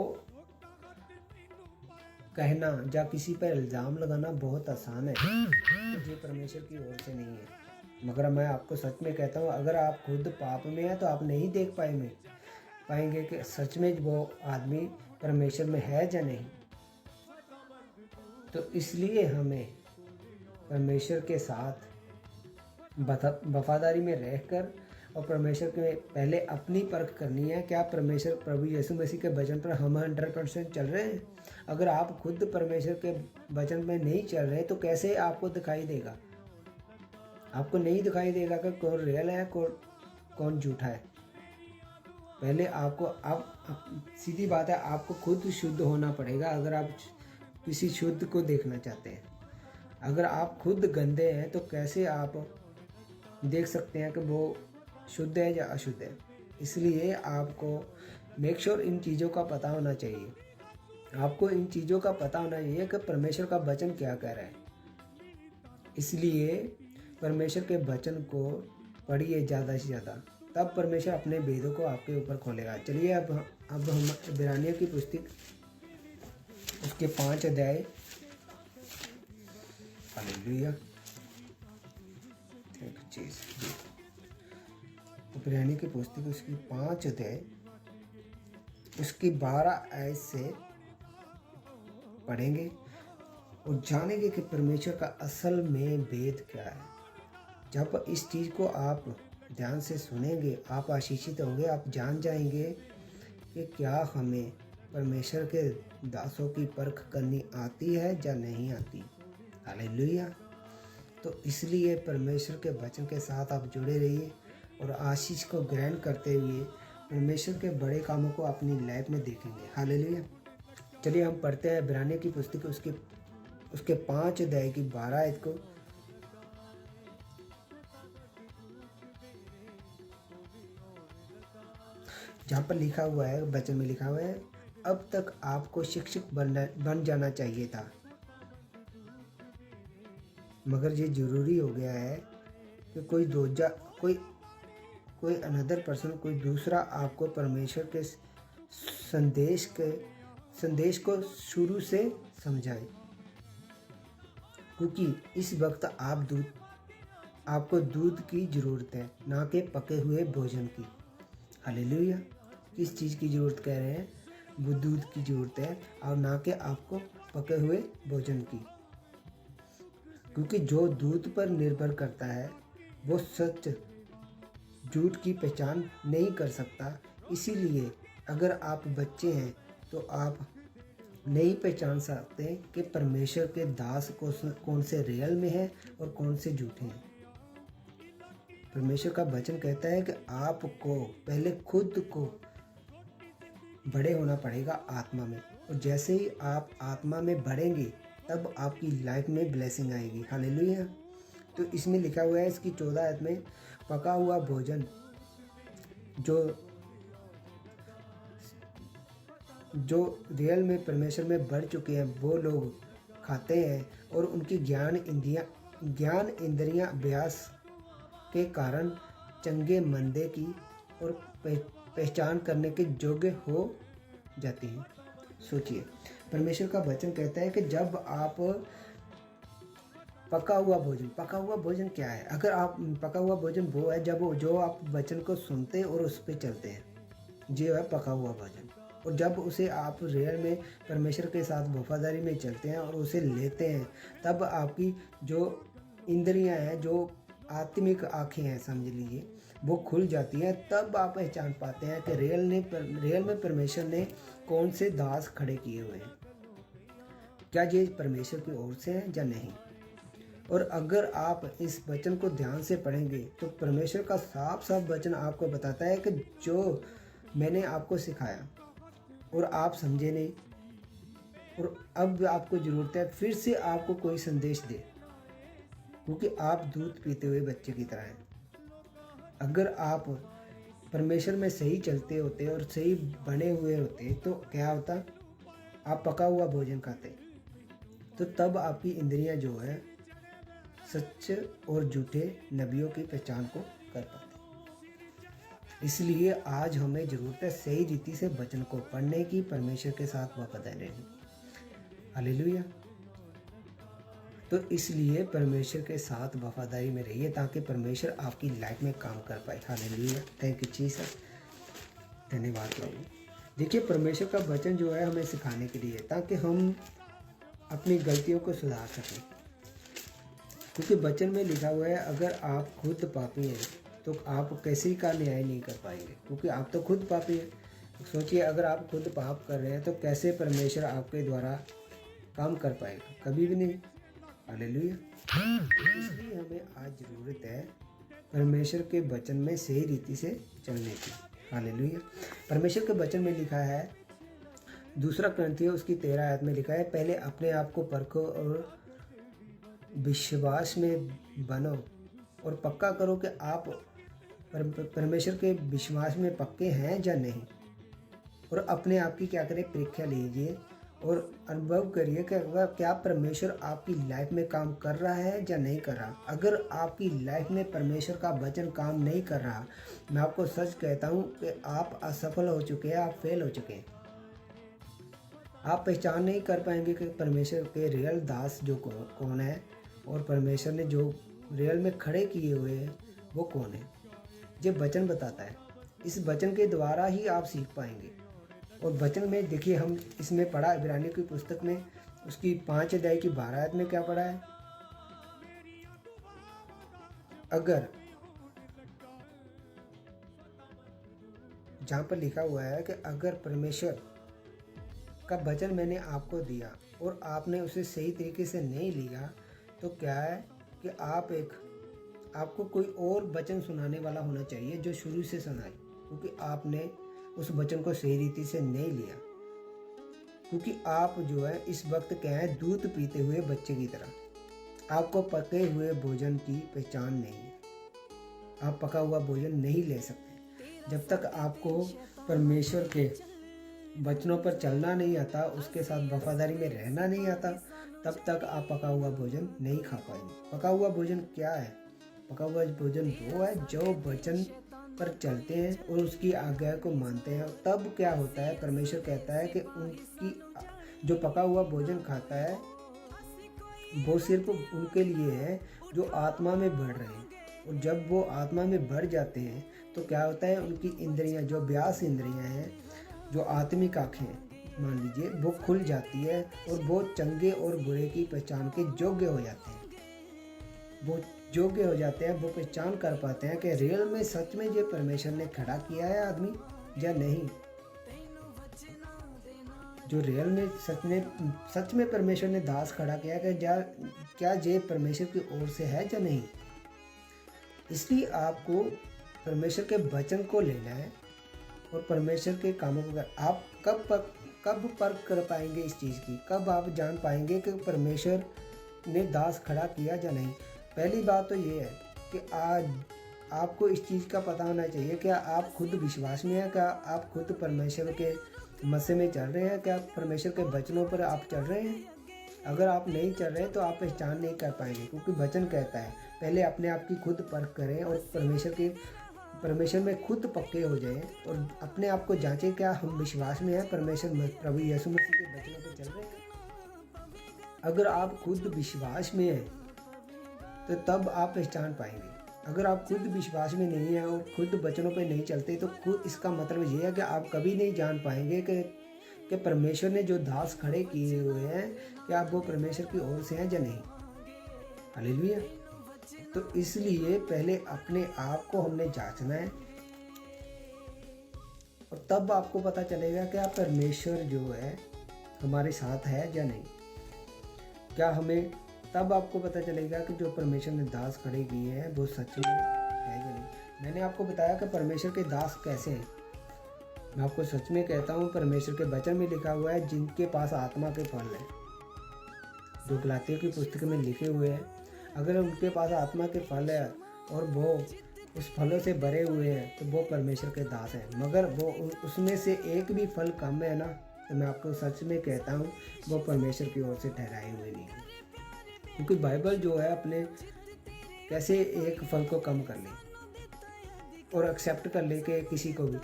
कहना या किसी पर इल्ज़ाम लगाना बहुत आसान है कि ये परमेश्वर की ओर से नहीं है, मगर मैं आपको सच में कहता हूँ, अगर आप खुद पाप में हैं तो आप नहीं देख पाएंगे कि सच में वो आदमी परमेश्वर में है या नहीं। तो इसलिए हमें परमेश्वर के साथ वफादारी में रहकर और परमेश्वर के पहले अपनी परख करनी है। क्या परमेश्वर प्रभु यीशु मसीह के वचन पर हम 100% चल रहे हैं? अगर आप खुद परमेश्वर के वचन में नहीं चल रहे तो कैसे आपको दिखाई देगा? आपको नहीं दिखाई देगा कि कौन रियल है कौन झूठा है। पहले आपको सीधी बात है, आपको खुद शुद्ध होना पड़ेगा अगर आप किसी शुद्ध को देखना चाहते हैं। अगर आप खुद गंदे हैं तो कैसे आप देख सकते हैं कि वो शुद्ध है या अशुद्ध है। इसलिए आपको मेक श्योर इन चीज़ों का पता होना चाहिए। आपको इन चीज़ों का पता होना चाहिए कि परमेश्वर का वचन क्या कह रहा है। इसलिए परमेश्वर के वचन को पढ़िए ज़्यादा से ज़्यादा, तब परमेश्वर अपने भेदों को आपके ऊपर खोलेगा। चलिए अब हम इब्रानियों की पुस्तक उसके 5 अध्याय, हालेलुया, थैंक यू जीसस। इब्रानियों की पुस्तक उसकी 5 अध्याय उसकी 12 आयत से पढ़ेंगे और जानेंगे कि परमेश्वर का असल में भेद क्या है। जब इस चीज़ को आप ध्यान से सुनेंगे आप आशीषित होंगे। आप जान जाएंगे कि क्या हमें परमेश्वर के दासों की परख करनी आती है या नहीं आती। हालेलुया। तो इसलिए परमेश्वर के वचन के साथ आप जुड़े रहिए और आशीष को ग्रहण करते हुए परमेश्वर के बड़े कामों को अपनी लाइफ में देखेंगे। हालेलुया। चलिए हम पढ़ते हैं इब्रानियों की पुस्तक उसके 5 अध्याय की 12 आयत को। जहाँ पर लिखा हुआ है, वचन में लिखा हुआ है, अब तक आपको शिक्षक बन जाना चाहिए था, मगर ये जरूरी हो गया है कि कोई अनदर पर्सन, कोई दूसरा आपको परमेश्वर के संदेश को शुरू से समझाए, क्योंकि इस वक्त आपको दूध की ज़रूरत है, ना कि पके हुए भोजन की। हालेलुया। किस चीज़ की ज़रूरत कह रहे हैं? वो दूध की ज़रूरत है और ना कि आपको पके हुए भोजन की, क्योंकि जो दूध पर निर्भर करता है वो सच झूठ की पहचान नहीं कर सकता। इसीलिए अगर आप बच्चे हैं तो आप नहीं पहचान सकते कि परमेश्वर के दास कौन से रियल में है और कौन से झूठे हैं। परमेश्वर का वचन कहता है कि आपको पहले खुद को बड़े होना पड़ेगा आत्मा में, और जैसे ही आप आत्मा में बढ़ेंगे तब आपकी लाइफ में ब्लेसिंग आएगी। हालेलुया। तो इसमें लिखा हुआ है इसकी 14 आयत में, पका हुआ भोजन जो रियल में परमेश्वर में बढ़ चुके हैं वो लोग खाते हैं और उनकी ज्ञान इंद्रियां अभ्यास के कारण चंगे मंदे की और पहचान करने के योग्य हो जाती हैं। सोचिए, परमेश्वर का वचन कहता है कि जब आप पका हुआ भोजन क्या है? अगर आप पका हुआ भोजन वो है जो आप वचन को सुनते और उस पर चलते हैं, जो है पका हुआ भोजन। और जब उसे आप रियल में परमेश्वर के साथ वफादारी में चलते हैं और उसे लेते हैं, तब आपकी जो इंद्रियां हैं, जो आत्मिक आँखें हैं समझ लीजिए, वो खुल जाती हैं। तब आप पहचान पाते हैं कि रियल में परमेश्वर ने कौन से दास खड़े किए हुए हैं, क्या ये परमेश्वर की ओर से हैं या नहीं। और अगर आप इस वचन को ध्यान से पढ़ेंगे तो परमेश्वर का साफ वचन आपको बताता है कि जो मैंने आपको सिखाया और आप समझे नहीं, और अब आपको ज़रूरत है फिर से आपको कोई संदेश दे, क्योंकि आप दूध पीते हुए बच्चे की तरह हैं। अगर आप परमेश्वर में सही चलते होते और सही बने हुए होते तो क्या होता? आप पका हुआ भोजन खाते, तो तब आपकी इंद्रियां जो है सच और झूठे नबियों की पहचान को कर पाते। इसलिए आज हमें ज़रूरत है सही रीति से वचन को पढ़ने की, परमेश्वर के साथ वफादारी रहने की। हालेलुया। तो इसलिए परमेश्वर के साथ वफादारी में रहिए ताकि परमेश्वर आपकी लाइफ में काम कर पाए। हालेलुया। Thank you Jesus. धन्यवाद प्रभु। देखिए, परमेश्वर का वचन जो है हमें सिखाने के लिए, ताकि हम अपनी गलतियों को सुधार सकें, क्योंकि वचन में लिखा हुआ है अगर आप खुद पापी हैं तो आप किसी का न्याय नहीं कर पाएंगे, क्योंकि आप तो खुद पापी हैं। सोचिए, अगर आप खुद पाप कर रहे हैं तो कैसे परमेश्वर आपके द्वारा काम कर पाएगा? कभी भी नहीं। हालेलुया। इसलिए हमें आज ज़रूरत है परमेश्वर के वचन में सही रीति से चलने की। हालेलुया। परमेश्वर के वचन में लिखा है, 2 कुरिन्थियों उसकी 13 आयत में लिखा है, पहले अपने आप को परखो और विश्वास में बनो और पक्का करो कि आप परमेश्वर के विश्वास में पक्के हैं या नहीं। और अपने आप की क्या करें, परीक्षा लीजिए और अनुभव करिए कि क्या परमेश्वर आपकी लाइफ में काम कर रहा है या नहीं कर रहा। अगर आपकी लाइफ में परमेश्वर का वचन काम नहीं कर रहा, मैं आपको सच कहता हूँ कि आप असफल हो चुके हैं, आप फेल हो चुके हैं। आप पहचान नहीं कर पाएंगे कि परमेश्वर के रियल दास जो कौन है और परमेश्वर ने जो रियल में खड़े किए हुए हैं वो कौन है। ये वचन बताता है, इस वचन के द्वारा ही आप सीख पाएंगे। और वचन में देखिए, हम इसमें पढ़ा इब्रानियों की पुस्तक में उसकी 5 अध्याय की 12 आयत में क्या पढ़ा है, अगर जहाँ पर लिखा हुआ है कि अगर परमेश्वर का वचन मैंने आपको दिया और आपने उसे सही तरीके से नहीं लिया, तो क्या है कि आपको कोई और वचन सुनाने वाला होना चाहिए जो शुरू से सुनाए, क्योंकि आपने उस वचन को सही रीति से नहीं लिया। क्योंकि आप जो है इस वक्त क्या है, दूध पीते हुए बच्चे की तरह, आपको पके हुए भोजन की पहचान नहीं है। आप पका हुआ भोजन नहीं ले सकते जब तक आपको परमेश्वर के वचनों पर चलना नहीं आता, उसके साथ वफादारी में रहना नहीं आता, तब तक आप पका हुआ भोजन नहीं खा पाएंगे। पका हुआ भोजन क्या है? पका हुआ भोजन वो है जो वचन पर चलते हैं और उसकी आज्ञा को मानते हैं। तब क्या होता है, परमेश्वर कहता है कि उनकी जो पका हुआ भोजन खाता है वो सिर्फ उनके लिए है जो आत्मा में बढ़ रहे हैं। और जब वो आत्मा में बढ़ जाते हैं तो क्या होता है, उनकी इंद्रियां, जो अभ्यास इंद्रियां हैं, जो आत्मिक आँखें मान लीजिए, वो खुल जाती है और वो चंगे और बुरे की पहचान के योग्य हो जाते हैं। वो योग्य हो जाते हैं, वो पहचान कर पाते हैं कि रियल में सच में ये परमेश्वर ने खड़ा किया है आदमी या नहीं। जो रियल में सच में परमेश्वर ने दास खड़ा किया कि क्या ये परमेश्वर की ओर से है या नहीं। इसलिए आपको परमेश्वर के वचन को लेना है और परमेश्वर के कामों को आप कब परख कर पाएंगे इस चीज़ की, कब आप जान पाएंगे कि परमेश्वर ने दास खड़ा किया या नहीं। पहली बात तो ये है कि आज आपको इस चीज़ का पता होना चाहिए, क्या आप खुद विश्वास में हैं, क्या आप खुद परमेश्वर के मस्से में चल रहे हैं, क्या परमेश्वर के वचनों पर आप चल रहे हैं। अगर आप नहीं चल रहे तो आप पहचान नहीं कर पाएंगे, क्योंकि वचन कहता है पहले अपने आप की खुद परख करें और परमेश्वर में खुद पक्के हो जाएं और अपने आप को जांचें, क्या हम विश्वास में हैं, परमेश्वर प्रभु यीशु मसीह के वचनों पर चल रहे हैं। अगर आप खुद विश्वास में हैं तो तब आप पहचान पाएंगे। अगर आप खुद विश्वास में नहीं हैं और खुद वचनों पर नहीं चलते तो खुद इसका मतलब ये है कि आप कभी नहीं जान पाएंगे कि परमेश्वर ने जो दास खड़े किए हुए हैं, क्या वो परमेश्वर की ओर से हैं या नहीं। हालेलुया। तो इसलिए पहले अपने आप को हमने जांचना है और तब आपको पता चलेगा क्या परमेश्वर जो है हमारे साथ है या नहीं। क्या हमें तब आपको पता चलेगा कि जो परमेश्वर ने दास खड़े किए हैं वो सच में है या नहीं। मैंने आपको बताया कि परमेश्वर के दास कैसे हैं। मैं आपको सच में कहता हूँ, परमेश्वर के वचन में लिखा हुआ है जिनके पास आत्मा के फल हैं, जो गलातियों की पुस्तक में लिखे हुए हैं। अगर उनके पास आत्मा के फल है और वो उस फलों से भरे हुए हैं तो वो परमेश्वर के दास हैं। मगर वो उसमें से एक भी फल कम है ना, तो मैं आपको सच में कहता हूँ वो परमेश्वर की ओर से ठहराए हुए नहीं है। क्योंकि बाइबल जो है अपने कैसे एक फल को कम कर ले और एक्सेप्ट कर ले के किसी को भी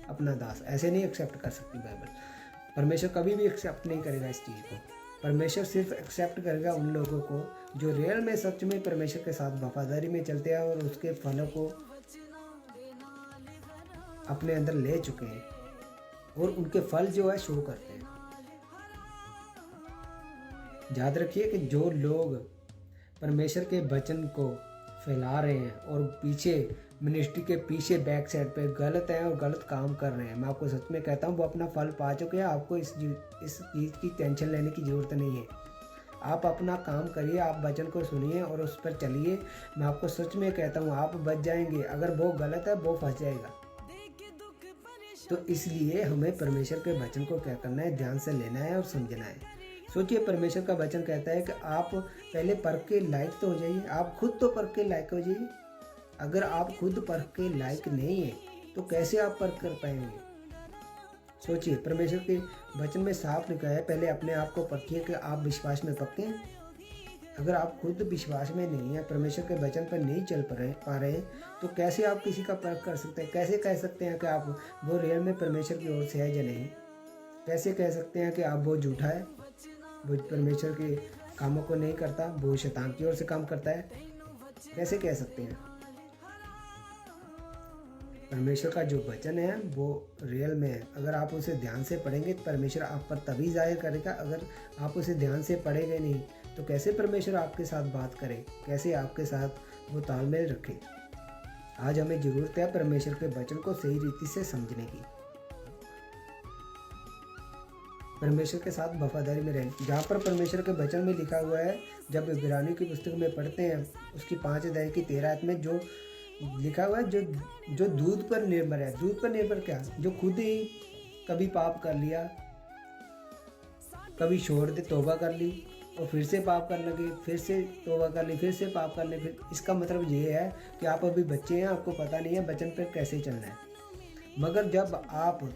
अपना दास, ऐसे नहीं एक्सेप्ट कर सकती बाइबल। परमेश्वर कभी भी एक्सेप्ट नहीं करेगा इस चीज़ को। परमेश्वर सिर्फ एक्सेप्ट करेगा उन लोगों को जो रियल में सच में परमेश्वर के साथ वफादारी में चलते हैं और उसके फलों को अपने अंदर ले चुके हैं और उनके फल जो है शो करते हैं। याद रखिए कि जो लोग परमेश्वर के वचन को फैला रहे हैं और पीछे मिनिस्ट्री के पीछे बैक साइड पे गलत हैं और गलत काम कर रहे हैं, मैं आपको सच में कहता हूँ वो अपना फल पा चुके हैं। आपको इस चीज़ की टेंशन लेने की ज़रूरत नहीं है। आप अपना काम करिए, आप वचन को सुनिए और उस पर चलिए। मैं आपको सच में कहता हूँ आप बच जाएंगे। अगर वो गलत है वो फंस जाएगा। तो इसलिए हमें परमेश्वर के वचन को क्या करना है, ध्यान से लेना है और समझना है। सोचिए, परमेश्वर का वचन कहता है कि आप पहले परख के लायक तो हो जाइए, आप खुद तो परख के लायक हो जाइए। अगर आप खुद परख के लायक नहीं है तो कैसे आप परख कर पाएंगे? सोचिए, परमेश्वर के वचन में साफ लिखा है, पहले अपने आप को परखिए कि आप विश्वास में पक्के हैं। अगर आप खुद विश्वास में नहीं है, परमेश्वर के वचन पर नहीं चल पा रहे तो कैसे आप किसी का परख कर सकते हैं? कैसे कह सकते हैं कि आप वो रियल में परमेश्वर की ओर से है या नहीं? कैसे कह सकते हैं कि आप वो झूठा है, वो परमेश्वर के कामों को नहीं करता, वो शैतान की ओर से काम करता है? कैसे कह सकते हैं? परमेश्वर का जो वचन है वो रियल में है। अगर आप उसे ध्यान से पढ़ेंगे तो परमेश्वर आप पर तभी जाहिर करेगा। अगर आप उसे ध्यान से पढ़ेंगे नहीं तो कैसे परमेश्वर आपके साथ बात करे, कैसे आपके साथ वो तालमेल रखे? आज हमें ज़रूरत है परमेश्वर के वचन को सही रीति से समझने की, परमेश्वर के साथ वफादारी में रहें। जहाँ पर परमेश्वर के वचन में लिखा हुआ है, जब इब्रानियों की पुस्तक में पढ़ते हैं उसकी 5 अध्याय की 13 आयत में जो लिखा हुआ है, जो दूध पर निर्भर है। दूध पर निर्भर क्या? जो खुद ही कभी पाप कर लिया, कभी छोड़ दे, तौबा कर ली और फिर से पाप करने लगे, फिर से तौबा कर ली, फिर से पाप करने। फिर इसका मतलब ये है कि आप अभी बच्चे हैं, आपको पता नहीं है वचन पर कैसे चलना है। मगर जब आप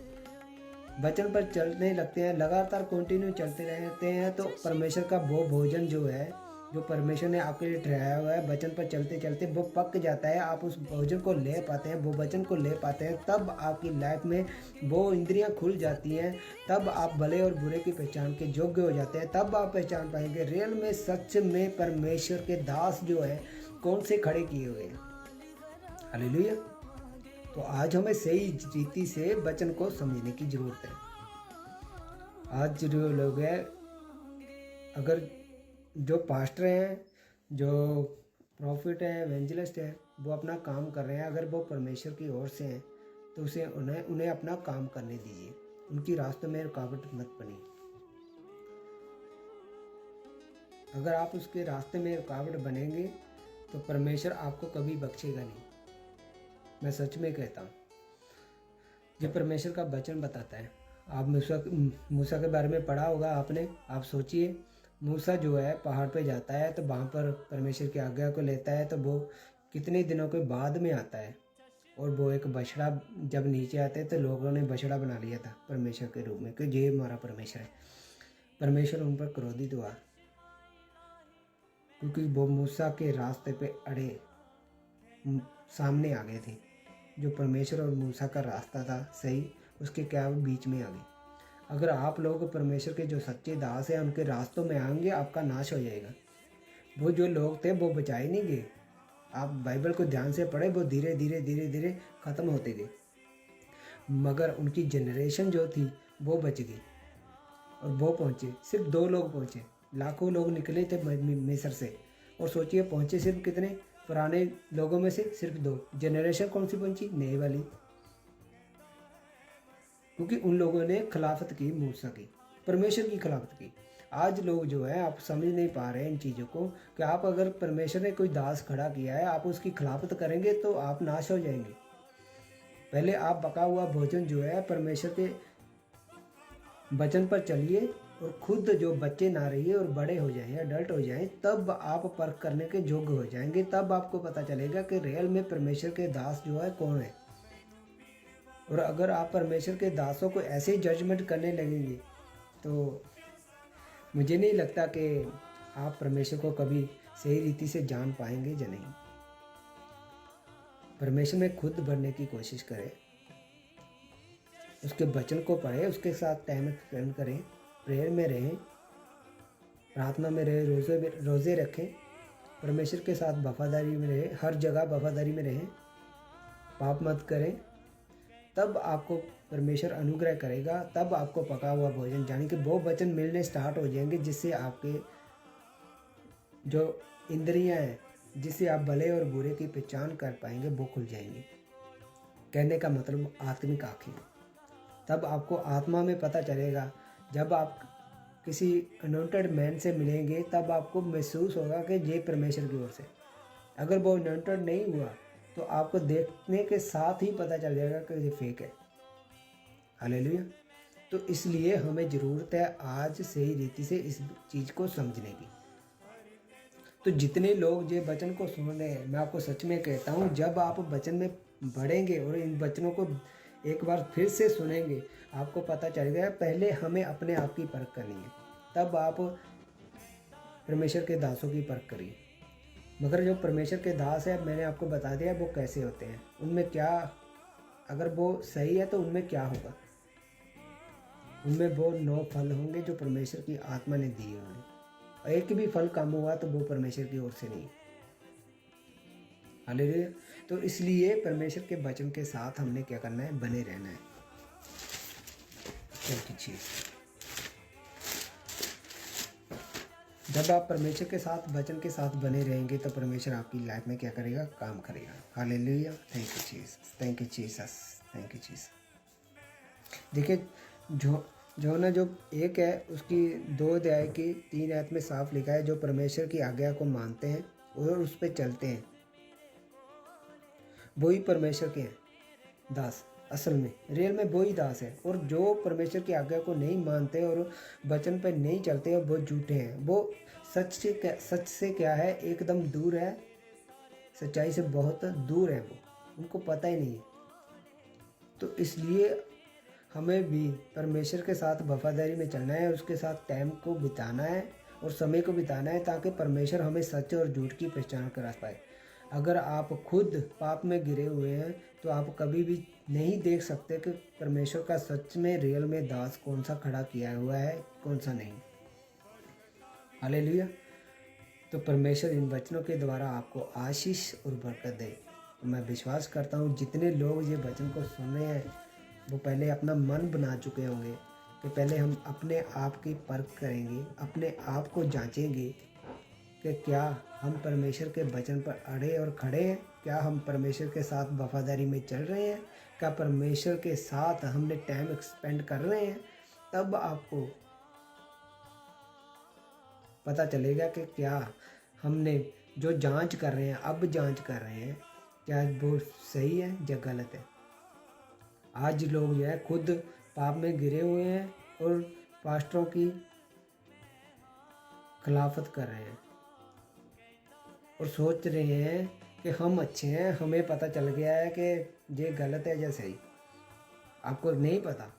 वचन पर चलने लगते हैं, लगातार कंटिन्यू चलते रहते हैं, तो परमेश्वर का वो भोजन जो है, जो परमेश्वर ने आपके लिए ठहराया हुआ है, वचन पर चलते चलते वो पक जाता है। आप उस भोजन को ले पाते हैं, वो वचन को ले पाते हैं, तब आपकी लाइफ में वो इंद्रियां खुल जाती हैं। तब आप भले और बुरे की पहचान के योग्य हो जाते हैं। तब आप पहचान पाएंगे रियल में, सच में परमेश्वर के दास जो है कौन से खड़े किए हुए हैं। हालेलुया। तो आज हमें सही रीति से वचन को समझने की जरूरत है। आज जो लोग हैं, अगर जो पास्टर हैं, जो प्रॉफिट है, एवेंजलिस्ट है, वो अपना काम कर रहे हैं, अगर वो परमेश्वर की ओर से हैं तो उन्हें अपना काम करने दीजिए। उनकी रास्तों में रुकावट मत बनी। अगर आप उसके रास्ते में रुकावट बनेंगे तो परमेश्वर आपको कभी बख्शेगा नहीं। मैं सच में कहता हूँ, ये परमेश्वर का वचन बताता है। आप मूसा के बारे में पढ़ा होगा आपने। आप सोचिए, मूसा जो है पहाड़ पे जाता है तो वहाँ पर परमेश्वर की आज्ञा को लेता है, तो वो कितने दिनों के बाद में आता है। और वो एक बछड़ा, जब नीचे आते हैं तो लोगों ने बछड़ा बना लिया था परमेश्वर के रूप में कि ये हमारा परमेश्वर है। परमेश्वर उन पर क्रोधित हुआ क्योंकि वो मूसा के रास्ते पे अड़े सामने आ गए थे। जो परमेश्वर और मूसा का रास्ता था सही, उसके क्या वो बीच में आ गए। अगर आप लोग परमेश्वर के जो सच्चे दास हैं उनके रास्तों में आएंगे, आपका नाश हो जाएगा। वो जो लोग थे वो बचाए नहीं गए। आप बाइबल को ध्यान से पढ़े, वो धीरे धीरे धीरे धीरे ख़त्म होते गए। मगर उनकी जनरेशन जो थी वो बच गई और वो पहुँचे। सिर्फ 2 लोग पहुँचे, लाखों लोग निकले थे मिस्र से, और सोचिए पहुँचे सिर्फ कितने? पुराने लोगों में से सिर्फ 2। जनरेशन कौन सी पहुंची? नए वाली। क्योंकि उन लोगों ने खिलाफत की, मूसा की, परमेश्वर की खिलाफत की। आज लोग जो है, आप समझ नहीं पा रहे हैं इन चीज़ों को कि आप अगर परमेश्वर ने कोई दास खड़ा किया है, आप उसकी खिलाफत करेंगे तो आप नाश हो जाएंगे। पहले आप पका हुआ भोजन जो है परमेश्वर के वचन पर चलिए, और खुद जो बच्चे ना रहिए और बड़े हो जाएं, अडल्ट हो जाएं, तब आप परख करने के योग्य हो जाएंगे। तब आपको पता चलेगा कि रियल में परमेश्वर के दास जो है कौन है। और अगर आप परमेश्वर के दासों को ऐसे ही जजमेंट करने लगेंगे तो मुझे नहीं लगता कि आप परमेश्वर को कभी सही रीति से जान पाएंगे या नहीं। परमेश्वर में खुद बढ़ने की कोशिश करें, उसके वचन को पढ़ें, उसके साथ टाइम स्पेंड करें, प्रेयर में रहें, प्रार्थना में रहें, रोज़े रखें, परमेश्वर के साथ वफादारी में रहें, हर जगह वफादारी में रहें, पाप मत करें। तब आपको परमेश्वर अनुग्रह करेगा। तब आपको पका हुआ भोजन, यानी कि वो वचन मिलने स्टार्ट हो जाएंगे, जिससे आपके जो इंद्रियां हैं, जिससे आप भले और बुरे की पहचान कर पाएंगे, वो खुल जाएंगी। कहने का मतलब आत्मिक आँखें। तब आपको आत्मा में पता चलेगा। जब आप किसी अनॉइंटेड मैन से मिलेंगे तब आपको महसूस होगा कि ये परमेश्वर की ओर से। अगर वो अनॉइंटेड नहीं हुआ तो आपको देखने के साथ ही पता चल जाएगा कि ये फेक है। हालेलुया। तो इसलिए हमें ज़रूरत है आज सही रीति से इस चीज़ को समझने की। तो जितने लोग ये वचन को सुन रहे हैं, मैं आपको सच में कहता हूँ, जब आप वचन में बढ़ेंगे और इन वचनों को एक बार फिर से सुनेंगे, आपको पता चलेगा पहले हमें अपने आप की परख करनी है, तब आप परमेश्वर के दासों की परख करिए। मगर जो परमेश्वर के दास है, मैंने आपको बता दिया वो कैसे होते हैं, उनमें क्या, अगर वो सही है तो उनमें क्या होगा, उनमें वो 9 फल होंगे जो परमेश्वर की आत्मा ने दिए होंगे, और एक भी फल कम हुआ तो वो परमेश्वर की ओर से नहीं। हालेलुया। तो इसलिए परमेश्वर के वचन के साथ हमने क्या करना है, बने रहना है। चलती चीज, जब आप परमेश्वर के साथ, वचन के साथ बने रहेंगे तो परमेश्वर आपकी लाइफ में क्या करेगा, काम करेगा। Hallelujah. Thank you Jesus, thank you Jesus, thank you Jesus. देखिए जोना जो 1 है उसकी 2 अध्याय की 3 आयत में साफ लिखा है, जो परमेश्वर की आज्ञा को मानते हैं और उस पर चलते हैं वही परमेश्वर के हैं दास। असल में रियल में वही दास है। और जो परमेश्वर की आज्ञा को नहीं मानते और वचन पर नहीं चलते वो झूठे हैं, वो सच से क्या है, एकदम दूर है, सच्चाई से बहुत दूर है, वो उनको पता ही नहीं है। तो इसलिए हमें भी परमेश्वर के साथ वफादारी में चलना है, उसके साथ टाइम को बिताना है और समय को बिताना है, ताकि परमेश्वर हमें सच और झूठ की पहचान करा पाए। अगर आप खुद पाप में गिरे हुए हैं तो आप कभी भी नहीं देख सकते कि परमेश्वर का सच में रियल में दास कौन सा खड़ा किया हुआ है, कौन सा नहीं। हालेलुया। तो परमेश्वर इन वचनों के द्वारा आपको आशीष और बरकत दे। मैं विश्वास करता हूँ जितने लोग ये वचन को सुन रहे हैं वो पहले अपना मन बना चुके होंगे कि पहले हम अपने आप की परख करेंगे, अपने आप को जांचेंगे कि क्या हम परमेश्वर के वचन पर अड़े और खड़े हैं, क्या हम परमेश्वर के साथ वफादारी में चल रहे हैं, क्या परमेश्वर के साथ हमने टाइम स्पेंड कर रहे हैं। तब आपको पता चलेगा कि क्या हमने जो जांच कर रहे हैं, अब जांच कर रहे हैं, क्या वो सही है या गलत है। आज लोग जो है खुद पाप में गिरे हुए हैं और पास्टरों की खिलाफत कर रहे हैं और सोच रहे हैं कि हम अच्छे हैं, हमें पता चल गया है कि ये गलत है या सही। आपको नहीं पता,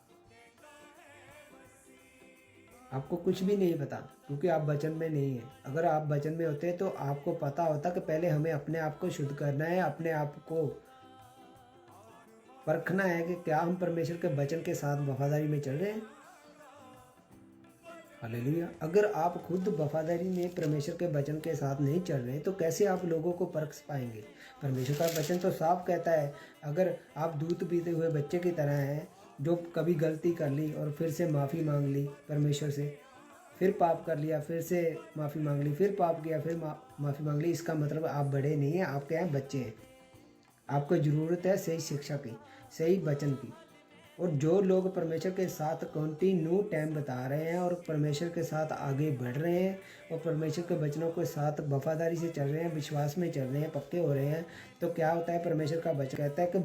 आपको कुछ भी नहीं पता, क्योंकि आप वचन में नहीं है। अगर आप वचन में होते तो आपको पता होता कि पहले हमें अपने आप को शुद्ध करना है, अपने आप को परखना है कि क्या हम परमेश्वर के वचन के साथ वफादारी में चल रहे हैं। हालेलुया। अगर आप खुद वफादारी में परमेश्वर के वचन के साथ नहीं चल रहे तो कैसे आप लोगों को परख पाएंगे। परमेश्वर का वचन तो साफ कहता है, अगर आप दूध पीते हुए बच्चे की तरह हैं जो कभी गलती कर ली और फिर से माफ़ी मांग ली परमेश्वर से, फिर पाप कर लिया, फिर से माफ़ी मांग ली, फिर पाप किया, फिर माफ़ी मांग ली, इसका मतलब आप बड़े नहीं हैं, आप क्या हैं, बच्चे हैं। आपको ज़रूरत है सही शिक्षा की, सही वचन की। और जो लोग परमेश्वर के साथ कंटिन्यू टाइम बता रहे हैं और परमेश्वर के साथ आगे बढ़ रहे हैं और परमेश्वर के वचनों के साथ वफादारी से चल रहे हैं, विश्वास में चल रहे हैं, पक्के हो रहे हैं, तो क्या होता है, परमेश्वर का वचन कहता है कि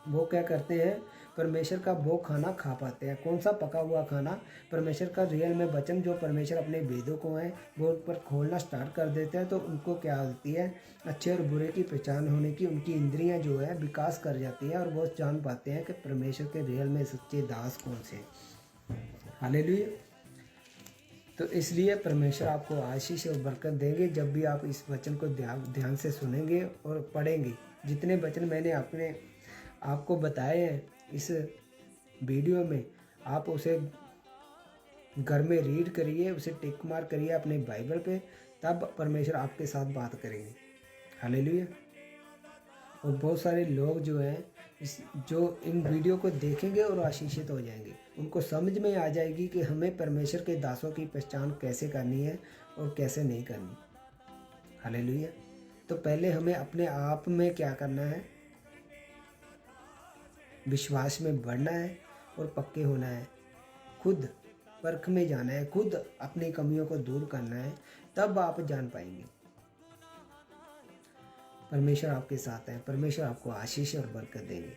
वो क्या करते हैं, परमेश्वर का वो खाना खा पाते हैं। कौन सा? पका हुआ खाना। परमेश्वर का रियल में वचन जो परमेश्वर अपने वेदों को हैं वो उन पर खोलना स्टार्ट कर देते हैं, तो उनको क्या होती है, अच्छे और बुरे की पहचान होने की उनकी इंद्रियां जो है विकास कर जाती है और वो जान पाते हैं कि परमेश्वर के रियल में सच्चे दास कौन से हैं। हालेलुया। तो इसलिए परमेश्वर आपको आशीष और बरकत देंगे जब भी आप इस वचन को ध्यान से सुनेंगे और पढ़ेंगे। जितने वचन मैंने आपको बताए हैं इस वीडियो में, आप उसे घर में रीड करिए, उसे टिक मार करिए अपने बाइबल पे, तब परमेश्वर आपके साथ बात करेंगे। हालेलुया। और बहुत सारे लोग जो हैं जो इन वीडियो को देखेंगे और आशीषित हो जाएंगे, उनको समझ में आ जाएगी कि हमें परमेश्वर के दासों की पहचान कैसे करनी है और कैसे नहीं करनी। हालेलुया। तो पहले हमें अपने आप में क्या करना है, विश्वास में बढ़ना है और पक्के होना है, खुद परख में जाना है, खुद अपनी कमियों को दूर करना है, तब आप जान पाएंगे। परमेश्वर आपके साथ है, परमेश्वर आपको आशीष और बरकत देंगे।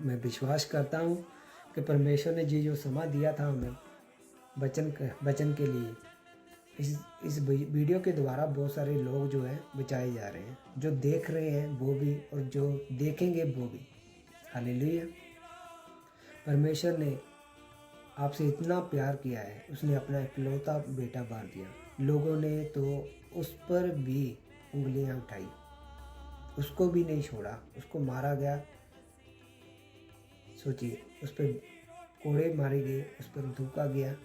मैं विश्वास करता हूँ कि परमेश्वर ने जी जो समा दिया था हमें वचन के लिए, इस वीडियो के द्वारा बहुत सारे लोग जो हैं बचाए जा रहे हैं, जो देख रहे हैं वो भी और जो देखेंगे वो भी। हालेलुया। परमेश्वर ने आपसे इतना प्यार किया है, उसने अपना इकलौता बेटा बांध दिया। लोगों ने तो उस पर भी उंगलियां उठाई, उसको भी नहीं छोड़ा, उसको मारा गया। सोचिए, उस पर कोड़े मारे गए, उस पर थूका गया,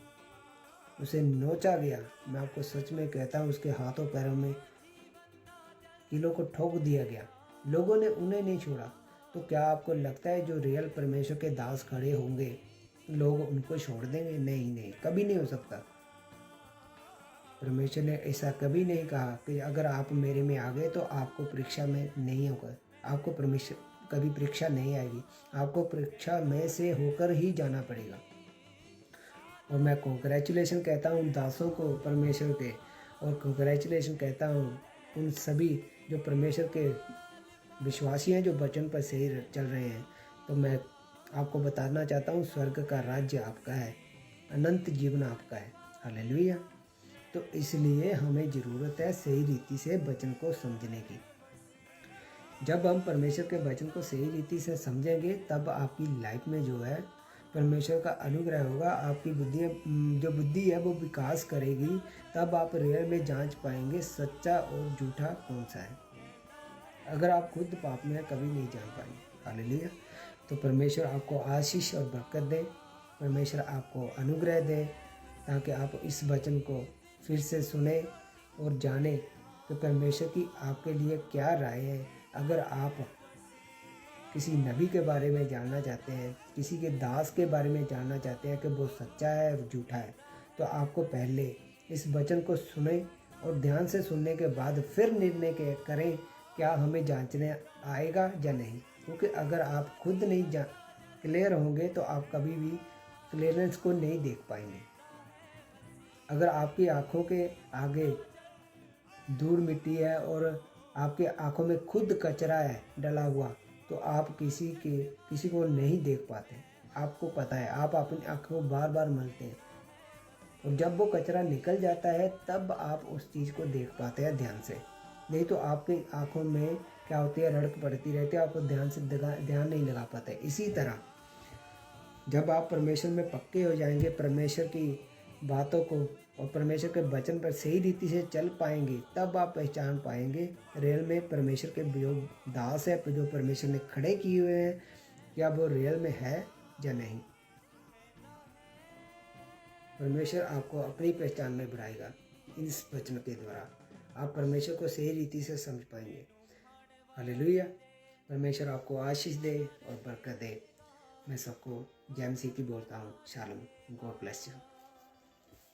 उसे नोचा गया। मैं आपको सच में कहता हूँ, उसके हाथों पैरों में कीलों को ठोक दिया गया। लोगों ने उन्हें नहीं छोड़ा। तो क्या आपको लगता है जो रियल परमेश्वर के दास खड़े होंगे, लोग उनको छोड़ देंगे? नहीं नहीं, कभी नहीं हो सकता। परमेश्वर ने ऐसा कभी नहीं कहा कि अगर आप मेरे में आ गए तो आपको परीक्षा में नहीं होगा। आपको परमेश्वर कभी परीक्षा नहीं आएगी, आपको परीक्षा में से होकर ही जाना पड़ेगा। और मैं कॉन्ग्रेचुलेशन कहता हूँ दासों को परमेश्वर के, और कॉन्ग्रेचुलेशन कहता हूँ उन सभी जो परमेश्वर के विश्वासी हैं, जो वचन पर सही चल रहे हैं। तो मैं आपको बताना चाहता हूँ, स्वर्ग का राज्य आपका है, अनंत जीवन आपका है। हालेलुया। तो इसलिए हमें ज़रूरत है सही रीति से वचन को समझने की। जब हम परमेश्वर के वचन को सही रीति से समझेंगे तब आपकी लाइफ में जो है परमेश्वर का अनुग्रह होगा। आपकी जो बुद्धि है वो विकास करेगी। तब आप रियल में जांच पाएंगे सच्चा और झूठा कौन सा है। अगर आप खुद पाप में कभी नहीं जान पाएंगे। हालेलुया। तो परमेश्वर आपको आशीष और बरकत दे, परमेश्वर आपको अनुग्रह दे, ताकि आप इस वचन को फिर से सुने और जाने कि परमेश्वर की आपके लिए क्या राय है। अगर आप किसी नबी के बारे में जानना चाहते हैं, किसी के दास के बारे में जानना चाहते हैं कि वो सच्चा है और झूठा है, तो आपको पहले इस वचन को सुने और ध्यान से सुनने के बाद फिर निर्णय करें क्या हमें जांचने आएगा या नहीं। क्योंकि अगर आप खुद नहीं क्लियर होंगे तो आप कभी भी क्लियरेंस को नहीं देख पाएंगे। अगर आपकी आँखों के आगे धूल मिट्टी है और आपके आँखों में खुद कचरा है डला हुआ, तो आप किसी को नहीं देख पाते। आपको पता है, आप अपनी आँखों को बार बार मलते हैं, और जब वो कचरा निकल जाता है तब आप उस चीज़ को देख पाते हैं ध्यान से। नहीं तो आपकी आँखों में क्या होती है, रड़क पड़ती रहती है, आपको ध्यान नहीं लगा पाते। इसी तरह जब आप परमेश्वर में पक्के हो जाएंगे, परमेश्वर की बातों को और परमेश्वर के वचन पर सही रीति से चल पाएंगे, तब आप पहचान पाएंगे रियल में परमेश्वर के जो दास है, जो परमेश्वर ने खड़े किए हुए हैं, क्या वो रियल में है या नहीं। परमेश्वर आपको अपनी पहचान में बढ़ाएगा इस वचन के द्वारा। आप परमेश्वर को सही रीति से समझ पाएंगे। हालेलुया। परमेश्वर आपको आशीष दे और बरकत दे। मैं सबको जय मसीह की बोलता हूँ। शालोम। God bless you.